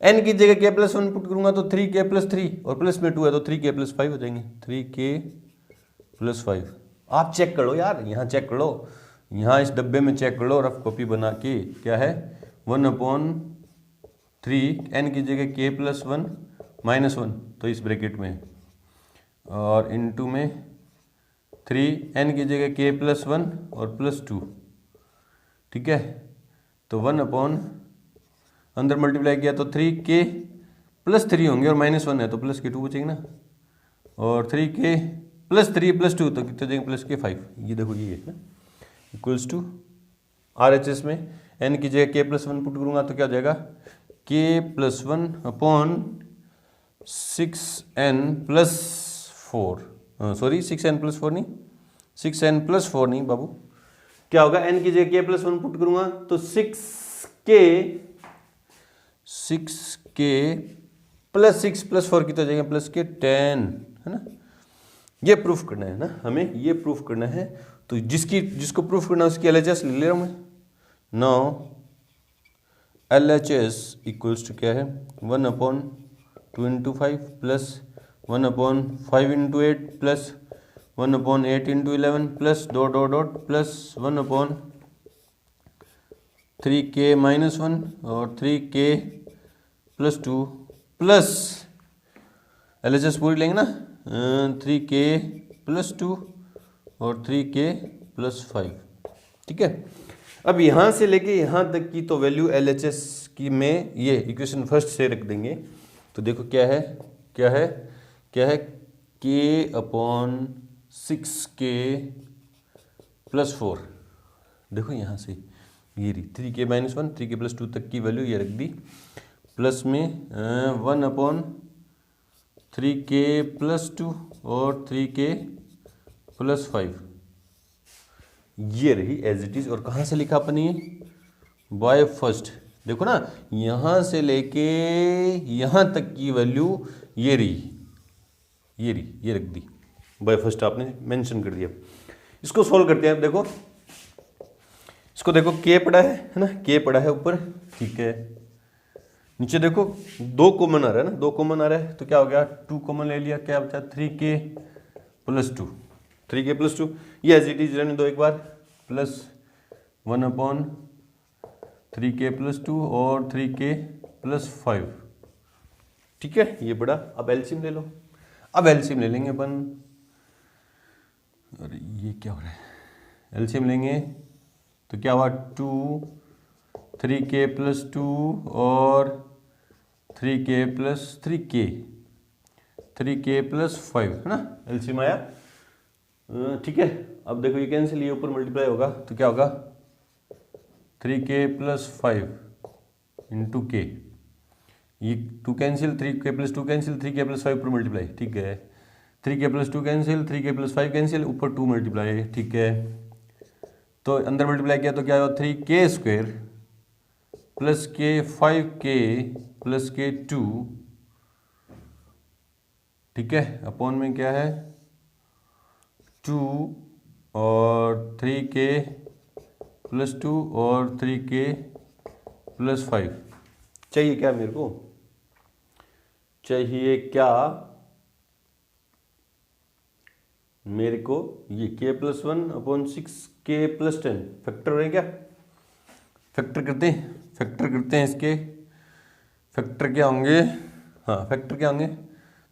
n की जगह k + 1 पुट करूंगा तो 3k + 3 और प्लस में 2 है तो 3k + 5 हो जाएंगे 3k + 5। आप चेक करो यार, यहाँ चेक करो, यहाँ इस डब्बे में चेक करो रफ कॉपी बना के। क्या है 1/3 n की जगह k + 1 -1 तो इस ब्रैकेट में और इनटू में 3 n की जगह k + 1 और +2। ठीक है, तो 1/ अंदर मल्टीप्लाई किया तो 3k + 3 होंगे और -1 है तो प्लस के 2 बचेंगे ना और 3k + 3 + 2 तो कितने जाएंगे +k5। ये देखो ये है ना इक्वल्स टू RHS में n की जगह k + 1 पुट करूंगा तो क्या हो जाएगा k + 1/6n + 4 सॉरी 6n + 4 नहीं 6n + 4 नहीं बाबू, क्या होगा n की जगह k + 1 पुट करूंगा तो 6k प्लस 6 प्लस 4 कितना जाएगा प्लस के 10, है ना। ये प्रूफ करना है ना, हमें ये प्रूफ करना है। तो जिसको प्रूफ करना है उसकी LHS ले रहा हूँ मैं। नाउ LHS इक्वल्स टू क्या है 1/2 into 5 plus 1/5 into 8 plus 1/8 into 11 plus dot dot dot plus 1/3k minus 1 और 3k प्लस 2 प्लस LHS पूरी लेंगे ना 3k प्लस 2 और 3k प्लस 5, ठीक है। अब यहाँ से लेके यहाँ तक की तो वैल्यू LHS की में ये इक्वेशन फर्स्ट से रख देंगे। तो देखो क्या है k/6k प्लस 4। देखो यहाँ से ये रही 3k माइनस 1 3k प्लस 2 तक की वैल्यू ये रख दी, प्लस में 1/3k प्लस 2 और 3k प्लस 5, ये रही एज इट इज। और कहाँ से लिखा अपन ये बाय फर्स्ट, देखो ना यहाँ से लेके यहाँ तक की वैल्यू ये रख दी बाय फर्स्ट, आपने मेंशन कर दिया। इसको सॉल्व करते हैं। देखो इसको देखो k पड़ा है ना, k पड़ा है ऊपर, ठीक है। नीचे देखो 2 कॉमन आ रहा है ना, 2 कॉमन आ रहा है तो क्या हो गया 2 कॉमन ले लिया, क्या बचा 3k प्लस 2, 3k प्लस 2 ये एज इट इज रहने दो एक बार, प्लस 1/3k प्लस 2 और 3k प्लस 5, ठीक है। ये बड़ा, अब एलसीएम ले लो। अब एलसीएम ले लेंगे अपन, अरे ये क्या हो रहा है, एलसीएम लेंगे तो क्या हुआ 2 3k प्लस 2 और 3k प्लस 3k प्लस 5, है ना, एलसीएम आया, ठीक है। अब देखो ये कैंसिल, ये ऊपर मल्टीप्लाई होगा तो क्या होगा 3k प्लस 5 इंटू k, ये 2 cancel 3k plus 2 cancel 3k plus 5 ऊपर मल्टीप्लाई, ठीक है। 3k plus 2 cancel 3k plus 5 cancel ऊपर 2 मल्टीप्लाई, ठीक है। तो अंदर मल्टीप्लाई किया तो क्या हुआ 3k square plus k 5k plus k 2, ठीक है, अपॉन में क्या है 2 और 3k प्लस 2 और 3k प्लस 5। चाहिए क्या मेरे को, चाहिए क्या मेरे को ये k plus 1/6k plus 10 factor है क्या, फैक्टर करते हैं इसके, फैक्टर क्या होंगे, हाँ फैक्टर क्या होंगे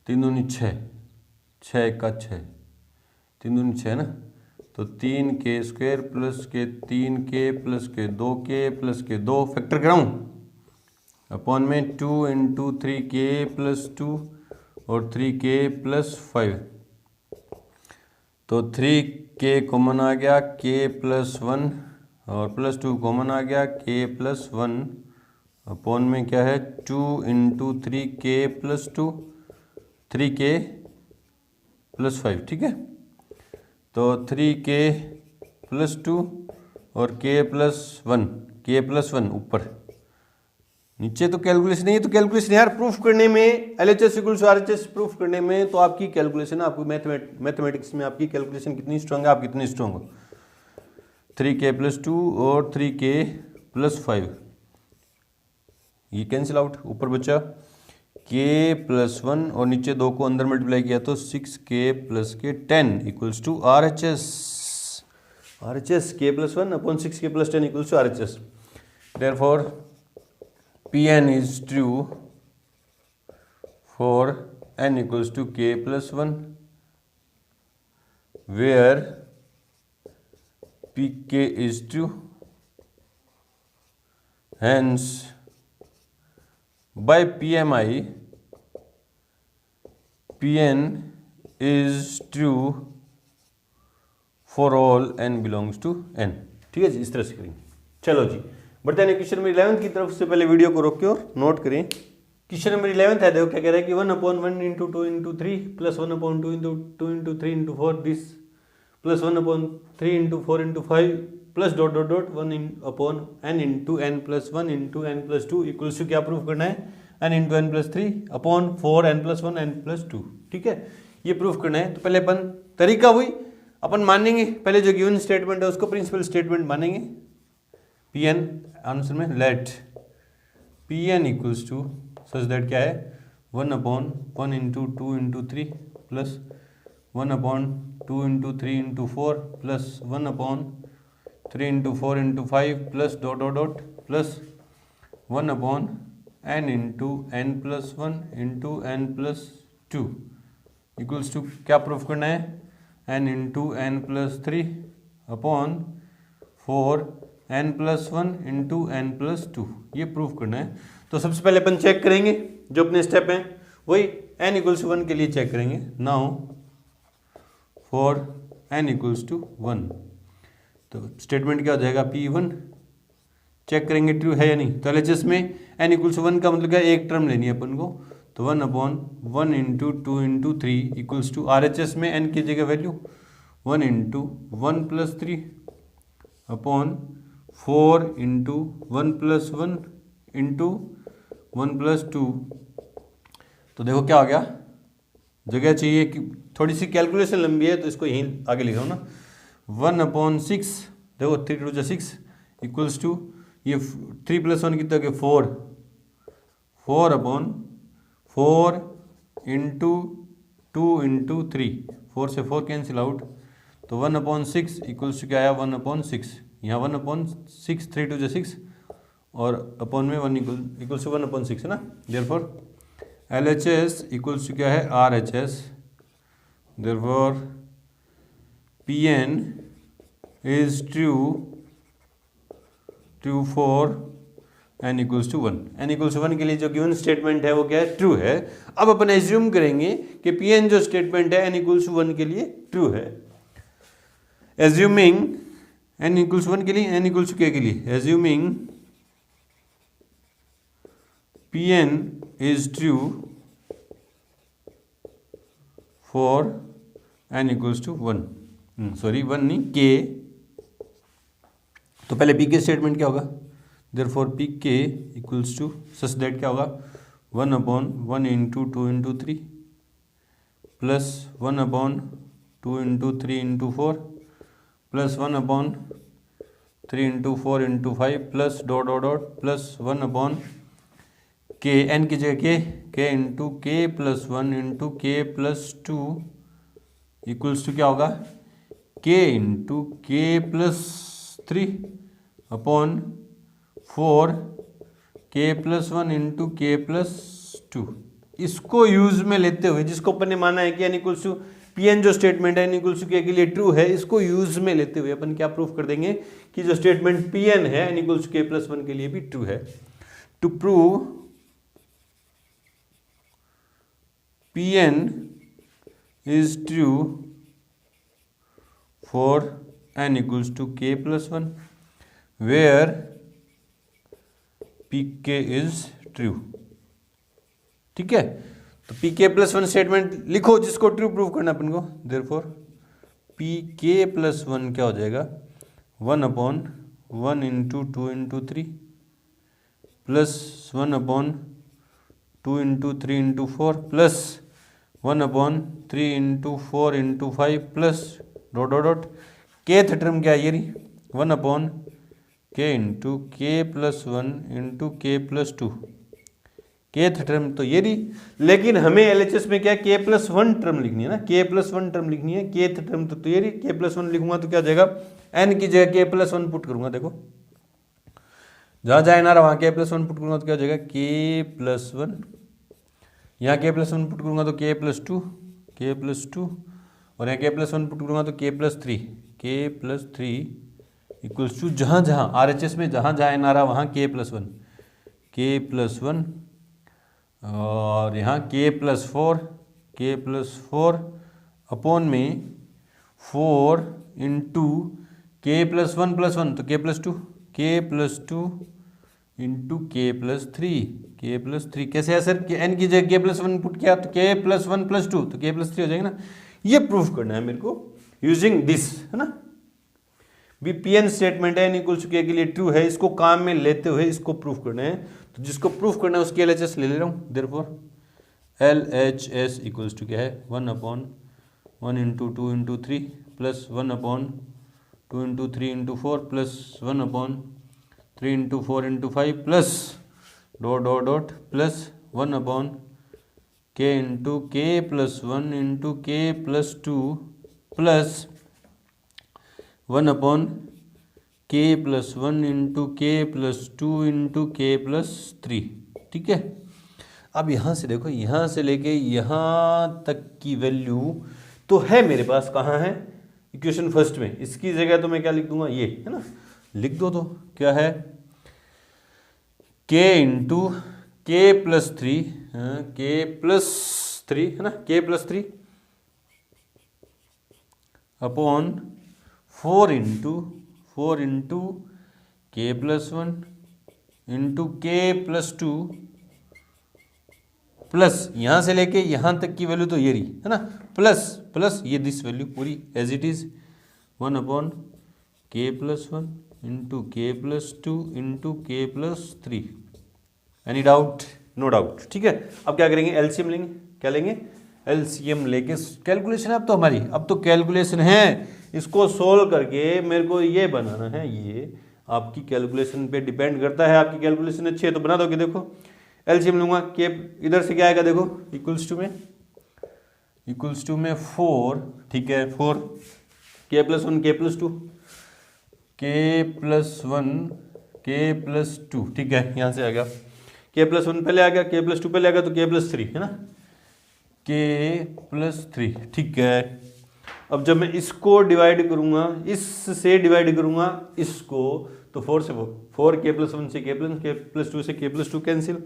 3 दूनी 6, 6 का 6, 3 दूनी 6 ना, तो 3k स्क्वायर प्लस के 3k प्लस के 2k प्लस के 2 फैक्टर कराऊँ अपॉन में 2 इंटू 3k प्लस 2 और 3k प्लस 5, तो 3k कॉमन आ गया k प्लस 1 और प्लस 2 कॉमन आ गया k प्लस 1 अपॉन में क्या है 2 into 3k plus 2 3k plus 5, ठीक है। तो 3k प्लस 2 और k प्लस 1 ऊपर, नीचे तो कैलकुलेशन नहीं है, तो कैलकुलेशन यार प्रूफ करने में LHS equals to RHS proof करने में तो आपकी कैलकुलेशन, आपको मैथमेटिक्स में आपकी कैलकुलेशन कितनी स्ट्रांग है, आप कितनी स्ट्रांग हो। 3k प्लस 2 और 3k प्लस 5 ये कैंसिल आउट, ऊपर बचा k प्लस 1 और नीचे 2 को अंदर मल्टीप्लाई किया तो 6k प्लस के 10 equals to RHS k plus 1 upon 6k plus 10 equals to RHS। Therefore Pn is true for n equals to k plus 1 where Pk is true, hence by PMI Pn is true for all n belongs to n, ठीक है जी। इस तरह से करेंगे। चलो जी बढ़ते हैं question number 11 की तरफ। से पहले वीडियो को रोक के और नोट करें। क्वेश्चन नंबर 11 है, देखो क्या कह रहा है कि 1/1 into 2 into 3 plus 1/2 into 2 into 3 into 4 this plus 1/3 into 4 into 5 plus dot dot dot 1/n into n plus 1 into n plus 2 equals to क्या प्रूफ करना है n into n plus 3 upon 4 n plus 1 n plus 2। ठीक है, ये proof करना है। तो पहले अपन तरीका हुई, अपन मानेंगे पहले जो गिवन स्टेटमेंट है उसको प्रिंसिपल स्टेटमेंट मानेंगे। पी एन आंसर में let p n equals to such that क्या है 1/1 into 2 into 3 plus 1/2 into 3 into 4 plus 1/3 into 4 into 5 plus dot dot dot plus 1/n into n plus 1 into n plus 2 equals to क्या proof करना है n into n plus 3 upon 4 n plus 1 into n plus 2, ये proof करना है। तो सबसे पहले अपन check करेंगे जो अपने स्टेप हैं वही n इक्वल्स टू 1 के लिए चेक करेंगे। Now for n equals to 1 तो स्टेटमेंट क्या हो जाएगा P1 चेक करेंगे ट्रू है या नहीं। तो LHS में n इक्वल्स टू 1 का मतलब क्या एक टर्म लेनी है अपन को, तो 1/1 into 2 into 3 equals to RHS में n की जगह value 1 into 1 plus 3 upon 4 into 1 plus 1 into 1 plus 2। तो देखो क्या हो गया, जगह चाहिए कि थोड़ी सी कैलकुलेशन लंबी है तो इसको यहीं आगे लिखा हूँ ना। 1/6 देखो 3 2 6 इक्वल्स टू ये 3 प्लस 1 कितना हो गया 4 इंटू 2 इंटू 3 4 से 4 कैंसिल आउट, तो 1/6 इक्वल्स टू क्या आया 1/6। यहाँ 1/6 3 2 6 और अपॉन में 1 इक्वल्स टू 1/6 है ना। देयरफॉर LHS इक्वल्स टू क्या है RHS। Therefore PN is true for n equals to 1। n equals to 1 के लिए जो गिवन स्टेटमेंट है वो क्या है ट्रू है। अब अपन एज्यूम करेंगे कि Pn जो स्टेटमेंट है n इक्वल्स टू 1 के लिए ट्रू है। एज्यूमिंग n इक्वल्स 1 के लिए n इक्वल्स के लिए assuming Pn is true for n equals to 1 sorry 1 नहीं k। तो पहले p के स्टेटमेंट क्या होगा, therefore pk equals to such that क्या होगा 1/1 into 2 into 3 plus 1/2 into 3 into 4 plus 1/3 into 4 into 5 plus dot dot dot plus 1/k n की जगह k into k plus 1 into k plus 2 equals to क्या होगा k into k plus 3 upon 4 k plus 1 into k plus 2। इसको use में लेते हुए जिसको अपन ने माना है कि n इक्वल्स टू Pn जो स्टेटमेंट है n इक्वल्स टू k के लिए ट्रू है, इसको यूज में लेते हुए अपन क्या प्रूफ कर देंगे कि जो स्टेटमेंट Pn है n equals to k plus 1 के लिए भी ट्रू है। To prove Pn is true for n equals to k plus 1 where pk is true. ठीक है, तो pk प्लस 1 स्टेटमेंट लिखो जिसको ट्रू प्रूव करना अपन को। देयरफॉर pk प्लस 1 क्या हो जाएगा 1/1 into 2 into 3 plus 1/2 into 3 into 4 plus 1/3 into 4 into 5 plus dot dot dot kth term क्या है ये रही 1/k into k plus 1 into k plus 2 kth term तो ये रही। लेकिन हमें LHS में क्या k प्लस 1 टर्म लिखनी है ना, k प्लस 1 टर्म लिखनी है। kth टर्म तो ये रही, k प्लस 1 लिखूंगा तो क्या हो जाएगा n की जगह k प्लस 1 पुट करूंगा, देखो जहाँ जाए ना वहाँ k प्लस 1 पुट करूंगा तो क्या हो जाएगा k प्लस 1, यहाँ k प्लस 1 पुट करूंगा तो k प्लस 2 और यहाँ k प्लस 1 पुट करूंगा तो k प्लस 3 इक्वल्स टू जहाँ जहाँ RHS में जहाँ जहाँ n आ रहा वहाँ k प्लस 1 और यहाँ k प्लस 4 अपॉन में 4 इंटू k प्लस 1 तो k plus 2 into k plus 3 कैसे है सर n की जगह k प्लस 1 पुट किया तो k प्लस 1 प्लस 2 तो k प्लस 3 हो जाएगा ना। ये प्रूफ करना है मेरे को यूजिंग दिस है ना। भी पी एन स्टेटमेंट है n इक्वल टू के लिए ट्रू है, इसको काम में लेते हुए इसको प्रूफ करना है। तो जिसको प्रूफ करना है उसकी एल एच एस ले रहा हूँ। Therefore L H S equals to क्या है 1/1 into 2 into 3 plus 1/2 into 3 into 4 plus 1/3 into 4 into 5 plus dot dot dot plus 1/k into k plus 1 into k plus 2 plus 1/k plus 1 into k plus 2 into k plus 3। ठीक है, अब यहाँ से देखो, यहाँ से लेके यहाँ तक की वैल्यू तो है मेरे पास, कहाँ है इक्वेशन फर्स्ट में। इसकी जगह तो मैं क्या लिख दूंगा, ये है ना, लिख दो। तो क्या है k इंटू के प्लस 3, के प्लस 3 है ना, के plus 3 upon 4 into k plus 1 into k plus 2 plus यहाँ से लेके यहाँ तक की वैल्यू तो ये रही है ना, प्लस ये दिस वैल्यू पूरी as it is 1/k plus 1 into k plus 2 into k plus 3। Any doubt? No doubt. ठीक है, अब क्या करेंगे, एलसीएम लेंगे। क्या लेंगे, एलसीएम लेके कैलकुलेशन है अब तो हमारी, अब तो कैलकुलेशन है, इसको सोल्व करके मेरे को ये बनाना है। ये आपकी कैलकुलेशन पे डिपेंड करता है, आपकी कैलकुलेशन अच्छी है तो बना दोगे। देखो एलसीएम लूंगा, के इधर से क्या आएगा, देखो इक्वल्स टू में 4। ठीक है, 4 के प्लस 1 के प्लस 2 के प्लस 1 के प्लस 2। ठीक है, यहाँ से आ गया के प्लस 1 पहले आ गया, के प्लस 2 पहले आ गया, तो के प्लस 3 है ना, के प्लस 3। ठीक है, अब जब मैं इसको डिवाइड करूंगा, इससे डिवाइड करूंगा इसको, तो 4 से 4 के प्लस 1 से के प्लस 2 से के प्लस 2 कैंसिल,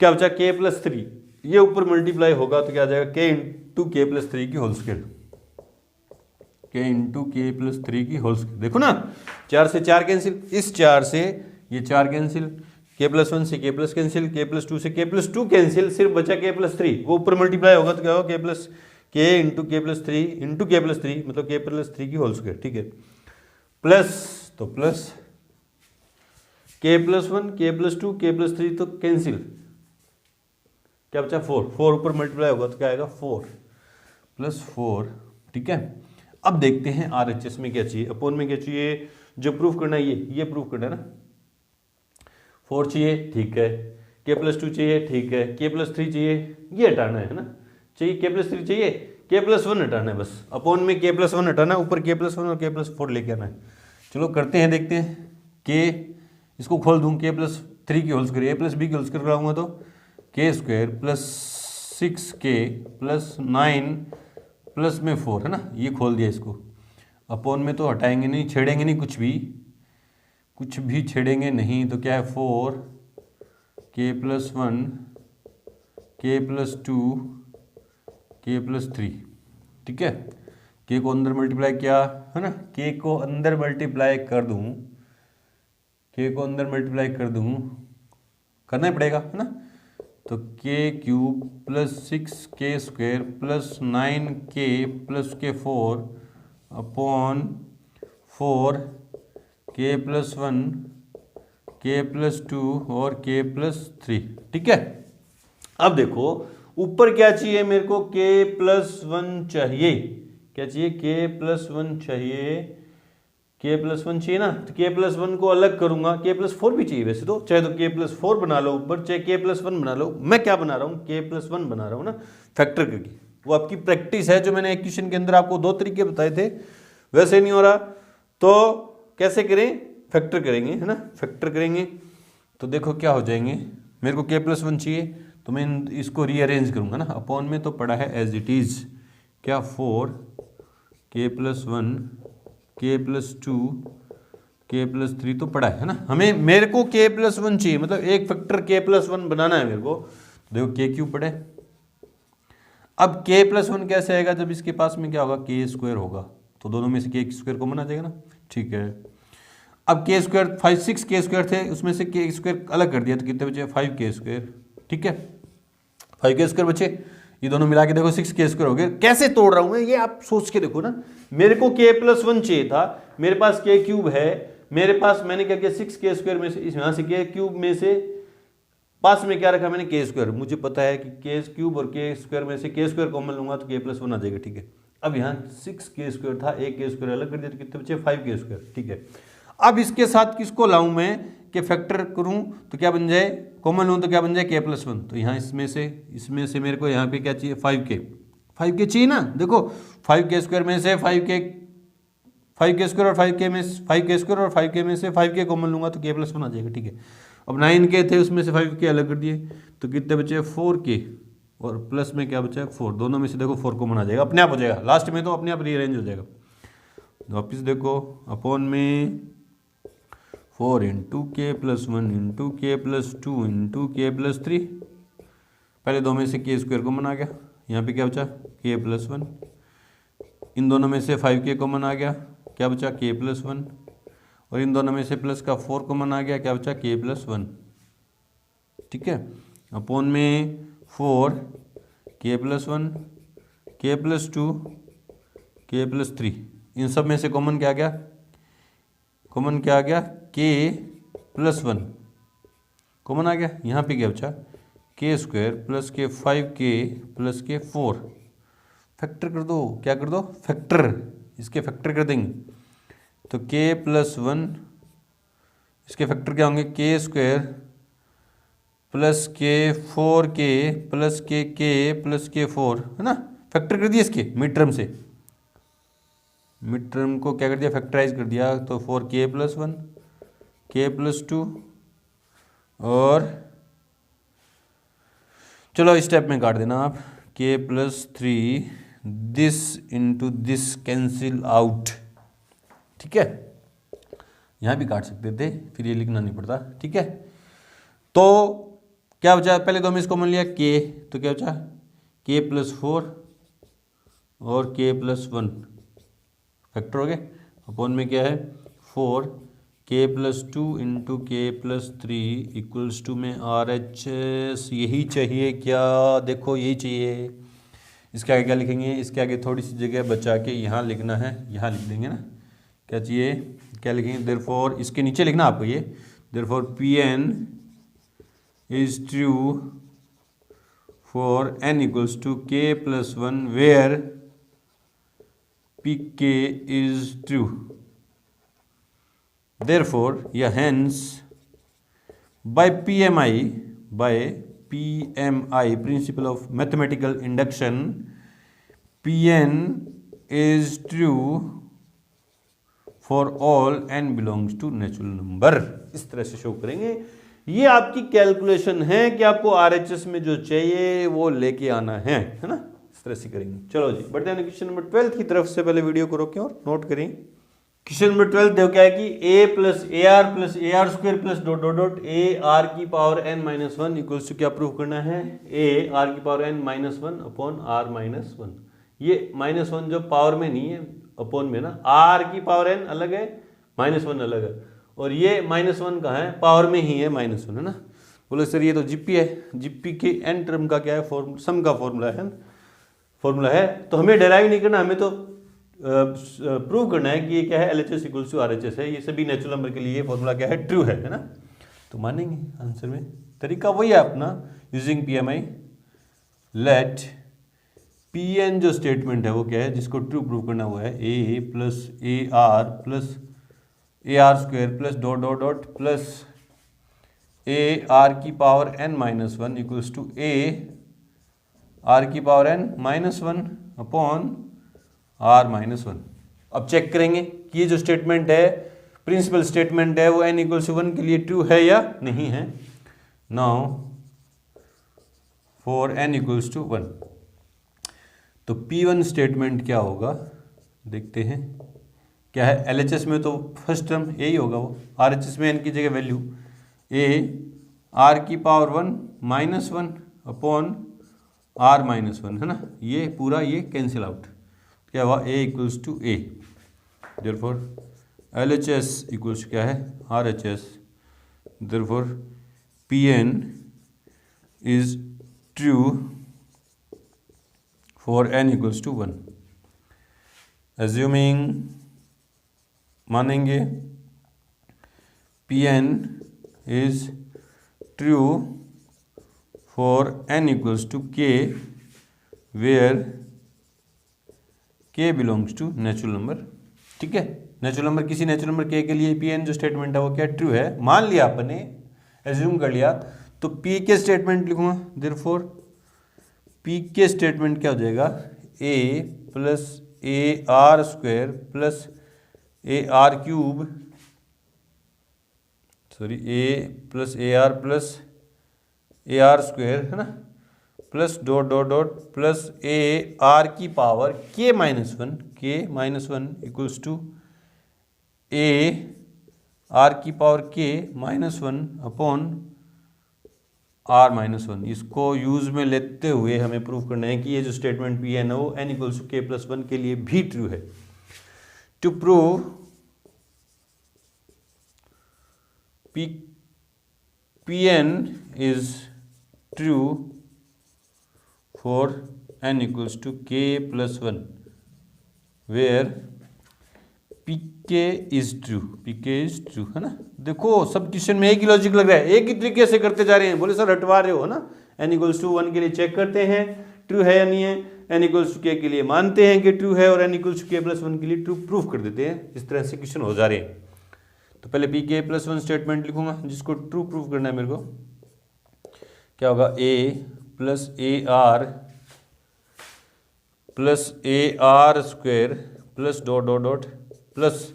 क्या बचा के प्लस 3। ये ऊपर मल्टीप्लाई होगा तो क्या आ जाएगा, के इंटू के प्लस 3 की होल स्क्वायर, के इंटू के प्लस 3 की होल स्क्वायर। देखो ना, 4 से 4 कैंसिल, इस 4 से ये 4 कैंसिल, के प्लस 1 से के प्लस कैंसिल, के प्लस 2 से के प्लस 2 कैंसिल, सिर्फ बचा के प्लस 3। वो ऊपर मल्टीप्लाई होगा तो क्या होगा, के into k plus 3 into k plus 3 मतलब के प्लस 3 की होल स्क्वायर। ठीक है, प्लस तो प्लस के प्लस 1 के प्लस 2 के प्लस 3 तो कैंसिल, क्या बचा 4 ऊपर मल्टीप्लाई होगा तो क्या आएगा 4 प्लस 4। ठीक है, अब देखते हैं आरएचएस में क्या चाहिए, अपोन में क्या चाहिए, जो प्रूफ करना है ये प्रूफ करना है ना। 4 चाहिए, ठीक है, के प्लस 2 चाहिए, ठीक है, के प्लस 3 चाहिए, ये हटाना है ना, चाहिए के प्लस 3 चाहिए, के प्लस 1 हटाना है बस, अपोन में के प्लस 1 हटाना है, ऊपर के प्लस 1 और के प्लस 4 लेके आना है। चलो करते हैं, देखते हैं। के इसको खोल दूँ, के प्लस 3 की होल स्क्वायर, ए प्लस बी की होल स्क्वायर कराऊंगा तो के square plus 6k plus 9 plus में 4 है ना, ये खोल दिया इसको। अपोन में तो हटाएंगे नहीं, छेड़ेंगे नहीं, कुछ भी छेड़ेंगे नहीं, तो क्या है 4 के प्लस 1 के प्लस 2 के प्लस 3। ठीक है, के को अंदर मल्टीप्लाई किया है ना, के को अंदर मल्टीप्लाई कर दूं, के को अंदर मल्टीप्लाई कर दूं, करना ही पड़ेगा है ना, तो के cube plus 6k square plus 9k plus के 4 अपॉन 4 के प्लस 1 के प्लस 2 और के प्लस 3। ठीक है, अब देखो ऊपर क्या चाहिए मेरे को, के प्लस 1 चाहिए, क्या चाहिए, के प्लस 1 चाहिए, के प्लस 1 चाहिए ना, तो के प्लस 1 को अलग करूंगा, के प्लस 4 भी चाहिए वैसे तो, चाहे तो के प्लस 4 बना लो ऊपर, चाहे के प्लस 1 बना लो। मैं क्या बना रहा हूँ, के प्लस 1 बना रहा हूँ ना, फैक्टर करके। वो आपकी प्रैक्टिस है, जो मैंने इक्वेशन के अंदर आपको 2 तरीके बताए थे, वैसे नहीं हो रहा तो कैसे करें, फैक्टर करेंगे है ना, फैक्टर करेंगे तो देखो क्या हो जाएंगे। मेरे को के प्लस 1 चाहिए तो मैं इसको रीअरेंज करूंगा ना, अपॉन में तो पड़ा है एज इट इज, क्या 4 के प्लस 1 के प्लस 2 के प्लस 3 तो पड़ा है ना, मेरे को के प्लस 1 चाहिए, मतलब एक फैक्टर के प्लस 1 बनाना है मेरे को। देखो के क्यू पड़े, अब के प्लस 1 कैसे आएगा, जब इसके पास में क्या होगा, के स्क्वायर होगा, तो दोनों में से के स्क्वायर कॉमन आ जाएगा ना। ठीक है, अब के स्क्वायर 6 के स्क्वायर थे, उसमें से के स्क्वायर अलग कर दिया तो कितने बचे, 5 के स्क्वायर। ठीक है, 5 के स्क्वायर बचे, ये दोनों मिला के देखो 6k² हो गए। कैसे तोड़ रहा हूं मैं ये आप सोच के देखो ना। मेरे को k+1 चाहिए था, मेरे पास k³ है, मेरे पास मैंने क्या किया 6k² में से यहां से k³ में से पास में क्या रखा मैंने k²। मुझे पता है कि k³ और k² में से k² कॉमन लूंगा तो k+1 आ जाएगा, ठीक है। अब यहाँ 6k² था, एक k² अलग कर दिया तो कितने बचे 5k², ठीक है। अब इसके साथ किसको लाऊं मैं कि फैक्टर करूं तो क्या बन जाए, कॉमन लूं तो क्या बन जाए k+1। तो यहाँ इसमें से मेरे को यहाँ पे क्या चाहिए 5k चाहिए ना। देखो 5k² में से 5k² और 5k में 5k² और 5k में से 5k कॉमन लूंगा तो k+1 आ जाएगा, ठीक है। अब 9k थे उसमें से 5k अलग कर दिए तो कितने बचे 4k और प्लस में क्या बचा 4। दोनों में से देखो 4 कॉमन आ जाएगा, अपने आप हो जाएगा लास्ट में, तो अपने आप रीअरेंज हो जाएगा। वापिस देखो अपॉन में 4 × k+1 × k+2 × k+3, पहले दो में से k² कॉमन आ गया, यहाँ पे क्या बचा k+1, इन दोनों में से 5k कॉमन आ गया, क्या बचा k+1, और इन दोनों में से प्लस का 4 कॉमन आ गया, क्या बचा k+1, ठीक है। अपॉन में 4 k+1 k+2 k+3, इन सब में से कॉमन क्या आ गया, k+1 कॉमन आ गया। यहाँ पे क्या बचा k² प्लस के 5k प्लस के 4, फैक्टर कर दो, क्या कर दो फैक्टर, इसके फैक्टर कर देंगे तो k+1 इसके फैक्टर क्या होंगे k² प्लस के 4k प्लस के k प्लस के 4, है ना। फैक्टर कर दिया इसके मिड टर्म से, मिड टर्म को क्या कर दिया फैक्टराइज कर दिया, तो 4k+1 k+2 और चलो स्टेप में काट देना आप k+3, this into this cancel out, ठीक है। यहाँ भी काट सकते थे, फिर ये लिखना नहीं पड़ता, ठीक है। तो क्या बचा, पहले दो में इसको मान लिया k, तो क्या बचा k+4 और k+1 फैक्टर हो गए। अपॉन में क्या है 4k+2 × k+3 इक्वल्स टू में RHS, यही चाहिए क्या, देखो यही चाहिए। इसके आगे क्या लिखेंगे, इसके आगे थोड़ी सी जगह बचा के यहाँ लिखना है, यहाँ लिख देंगे ना, क्या चाहिए क्या लिखेंगे, देयरफॉर इसके नीचे लिखना आपको ये, therefore Pn is true for n equals to k+1 where pk is true, therefore या hence by PMI principle of mathematical induction, Pn is true for all n belongs to natural number। इस तरह से show करेंगे। ये आपकी calculation है कि आपको RHS में जो चाहिए वो लेके आना है ना, इस तरह से करेंगे। चलो जी बढ़ते हैं क्वेश्चन नंबर 12 की तरफ से, पहले वीडियो को रोकें और नोट करें। क्वेश्चन नंबर 12 देखो क्या है कि a + AR + AR² + ... AR की पावर n-1 इक्वल्स टू क्या प्रूव करना है, AR की पावर n-1 अपॉन R - 1। ये -1 जो पावर में नहीं है अपॉन में ना, R की पावर n अलग है -1 अलग है, और ये -1 कहाँ है पावर में ही है -1, है ना। बोले सर ये तो जीपी है, जीपी के n टर्म का क्या है सम का फॉर्मूला है, तो हमें डेराइव नहीं करना, हमें तो प्रूव करना है कि ये क्या है LHS = RHS है। ये सभी नेचुरल नंबर के लिए फॉर्मूला क्या है ट्रू है ना, तो मानेंगे आंसर में। तरीका वही है अपना, यूजिंग PMI। लेट Pn जो स्टेटमेंट है वो क्या है जिसको ट्रू प्रूव करना हुआ है, a + AR + AR² + ... plus AR की power n-1 equals to AR की पावर n-1 अपॉन R - 1। अब चेक करेंगे कि ये जो स्टेटमेंट है प्रिंसिपल स्टेटमेंट है वो n = 1 के लिए ट्रू है या नहीं है। नाउ फॉर n = 1, तो P1 स्टेटमेंट क्या होगा देखते हैं, क्या है LHS में तो फर्स्ट टर्म यही होगा, वो RHS में n की जगह वैल्यू AR की पावर 1 - 1 अपॉन R - 1, है ना। ये पूरा ये कैंसिल आउट, क्या हुआ A = A, therefore LHS equals क्या है RHS, therefore Pn is true for n equals to 1। Assuming मानेंगे Pn is true for n equals to k where k belongs to natural number. ठीक है, natural number किसी natural number k के लिए Pn जो statement है वो क्या ट्रू है, मान लिया आपने, एज्यूम कर लिया, तो P के स्टेटमेंट लिखूंगा, देयरफॉर P के स्टेटमेंट क्या हो जाएगा, a plus A R square plus A R cube, sorry A plus A R plus A R square है ना, plus dot dot dot plus A R की power k minus one equals to A are की power k minus one upon R minus one. इसको use में लेते हुए हमें prove करना है कि ये जो स्टेटमेंट पी है ना वो N equals to k plus one के लिए भी ट्रू है। To prove P N is true for n equals to k plus one where pk is true है ना। देखो सब क्वेश्चन में एक ही लॉजिक लग रहा है, एक ही तरीके से करते जा रहे हैं। बोले सर हटवा रहे हो ना, n इक्वल्स टू 1 के लिए चेक करते हैं ट्रू है या नहीं है, n इक्वल्स टू k के लिए मानते हैं कि ट्रू है और n equals to k plus one के लिए ट्रू प्रूफ कर देते हैं। इस तरह से क्वेश्चन हो जा रहे हैं। तो पहले pk प्लस वन स्टेटमेंट लिखूंगा जिसको ट्रू प्रूफ करना है मेरे को। क्या होगा, a plus A R plus A R square plus dot dot dot plus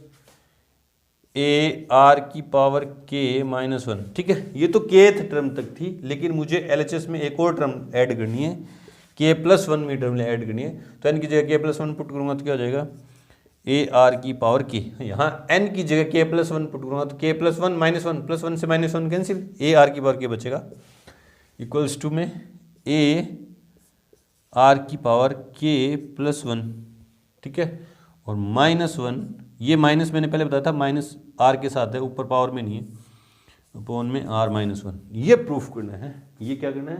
A R की पावर के माइनस वन। ठीक है, ये तो kth टर्म तक थी, लेकिन मुझे LHS में एक और टर्म ऐड करनी है, k प्लस वन में टर्म ऐड करनी है। तो n की जगह k प्लस वन पुट करूँगा तो क्या हो जाएगा, ए आर की पावर k। यहाँ n की जगह k प्लस वन पुट करूँगा तो k plus one minus one, plus one से minus one cancel, a are की पावर k बचेगा इक्वल्स टू में ए आर की पावर k प्लस वन। ठीक है, और माइनस वन, ये माइनस मैंने पहले बताया था माइनस आर के साथ है, ऊपर पावर में नहीं है, अपॉन में आर माइनस वन। ये प्रूफ करना है, ये क्या करना है,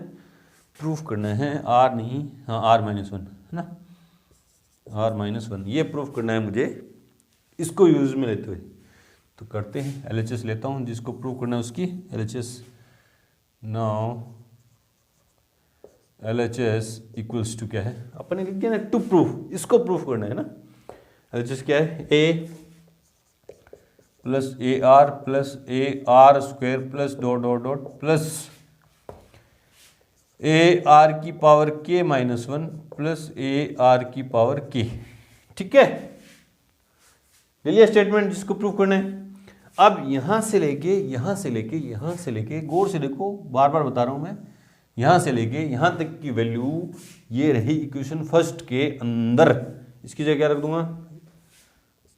प्रूफ करना है, आर नहीं, हाँ आर माइनस वन है ना, आर माइनस वन, ये प्रूफ करना है मुझे इसको यूज में लेते हुए। तो करते हैं, LHS लेता हूँ जिसको प्रूफ करना है उसकी LHS। Now LHS equals to क्या है, अपने लिख दिया ना टू प्रूफ, इसको प्रूफ करना है ना। LHS क्या है, a plus A R square plus dot dot dot plus A R की power k minus one plus A R की पावर k। ठीक है, ले लिया स्टेटमेंट जिसको प्रूफ करना है। अब यहां से लेके गौर से देखो, बार बार बता रहा हूं मैं, यहां से लेके यहां तक की वैल्यू ये रही इक्वेशन फर्स्ट के अंदर। इसकी जगह क्या रख दूंगा,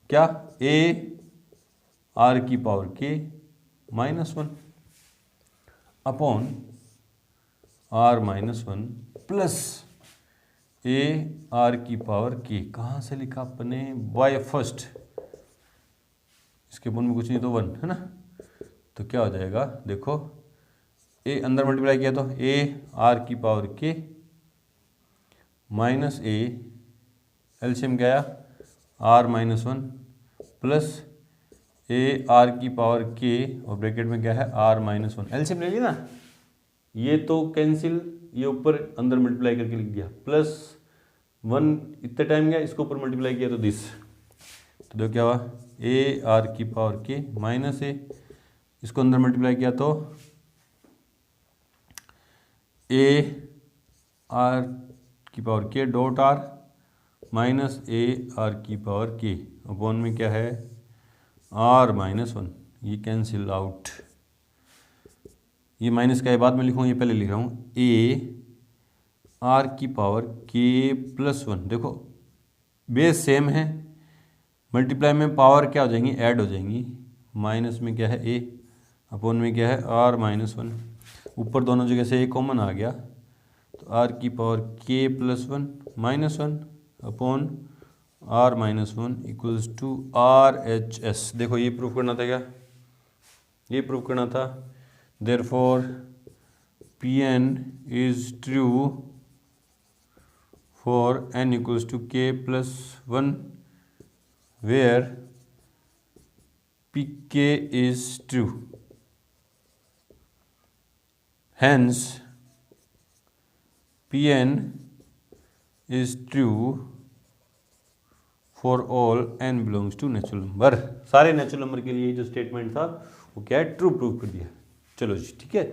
क्या, ए आर की power k minus one upon R minus one plus A R की पावर के। कहाँ से लिखा अपने, बाय फर्स्ट, इसके अपन में कुछ नहीं तो वन है ना। तो क्या हो जाएगा, देखो ए अंदर मल्टीप्लाई किया तो ए आर की power k minus A, LCM क्या आया, R minus one plus A R की पावर के, और ब्रैकेट में क्या है, आर माइनस वन। एलसीएम ले लिया ना, ये तो कैंसिल, ये ऊपर अंदर मल्टीप्लाई करके लिख दिया, प्लस वन इतना टाइम गया, इसको ऊपर मल्टीप्लाई किया तो दिस। तो देखो क्या हुआ, ए आर की पावर के माइनस ए, इसको अंदर मल्टीप्लाई किया तो ए आर की पावर के dot are minus A R की पावर के, अपॉन में क्या है, आर माइनस वन। ये कैंसिल आउट, ये माइनस का बाद में लिखूँ, ये पहले लिख रहा हूँ, ए आर की पावर के प्लस वन। देखो बेस सेम है, मल्टीप्लाई में पावर क्या हो जाएंगी, ऐड हो जाएंगी, माइनस में क्या है ए, अपॉन में क्या है, आर माइनस वन। ऊपर दोनों जगह से ए कॉमन आ गया, तो आर की power k plus one minus one upon R minus one equals to R H S. देखो ये प्रूफ करना था, क्या ये प्रूफ करना था, therefore P N is true for n equals to k plus 1 where pk is true. Hence pn is true for all n belongs to natural number. सारे natural number के लिए जो स्टेटमेंट था वो क्या है, ट्रू प्रूव कर दिया। चलो जी ठीक है,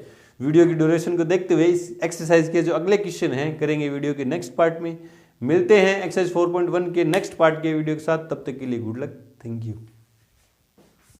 वीडियो की ड्यूरेशन को देखते हुए इस एक्सरसाइज के जो अगले क्वेश्चन हैं करेंगे वीडियो के नेक्स्ट पार्ट में। मिलते हैं एक्सरसाइज 4.1 के नेक्स्ट पार्ट के वीडियो के साथ, तब तक के लिए गुड लक, थैंक यू।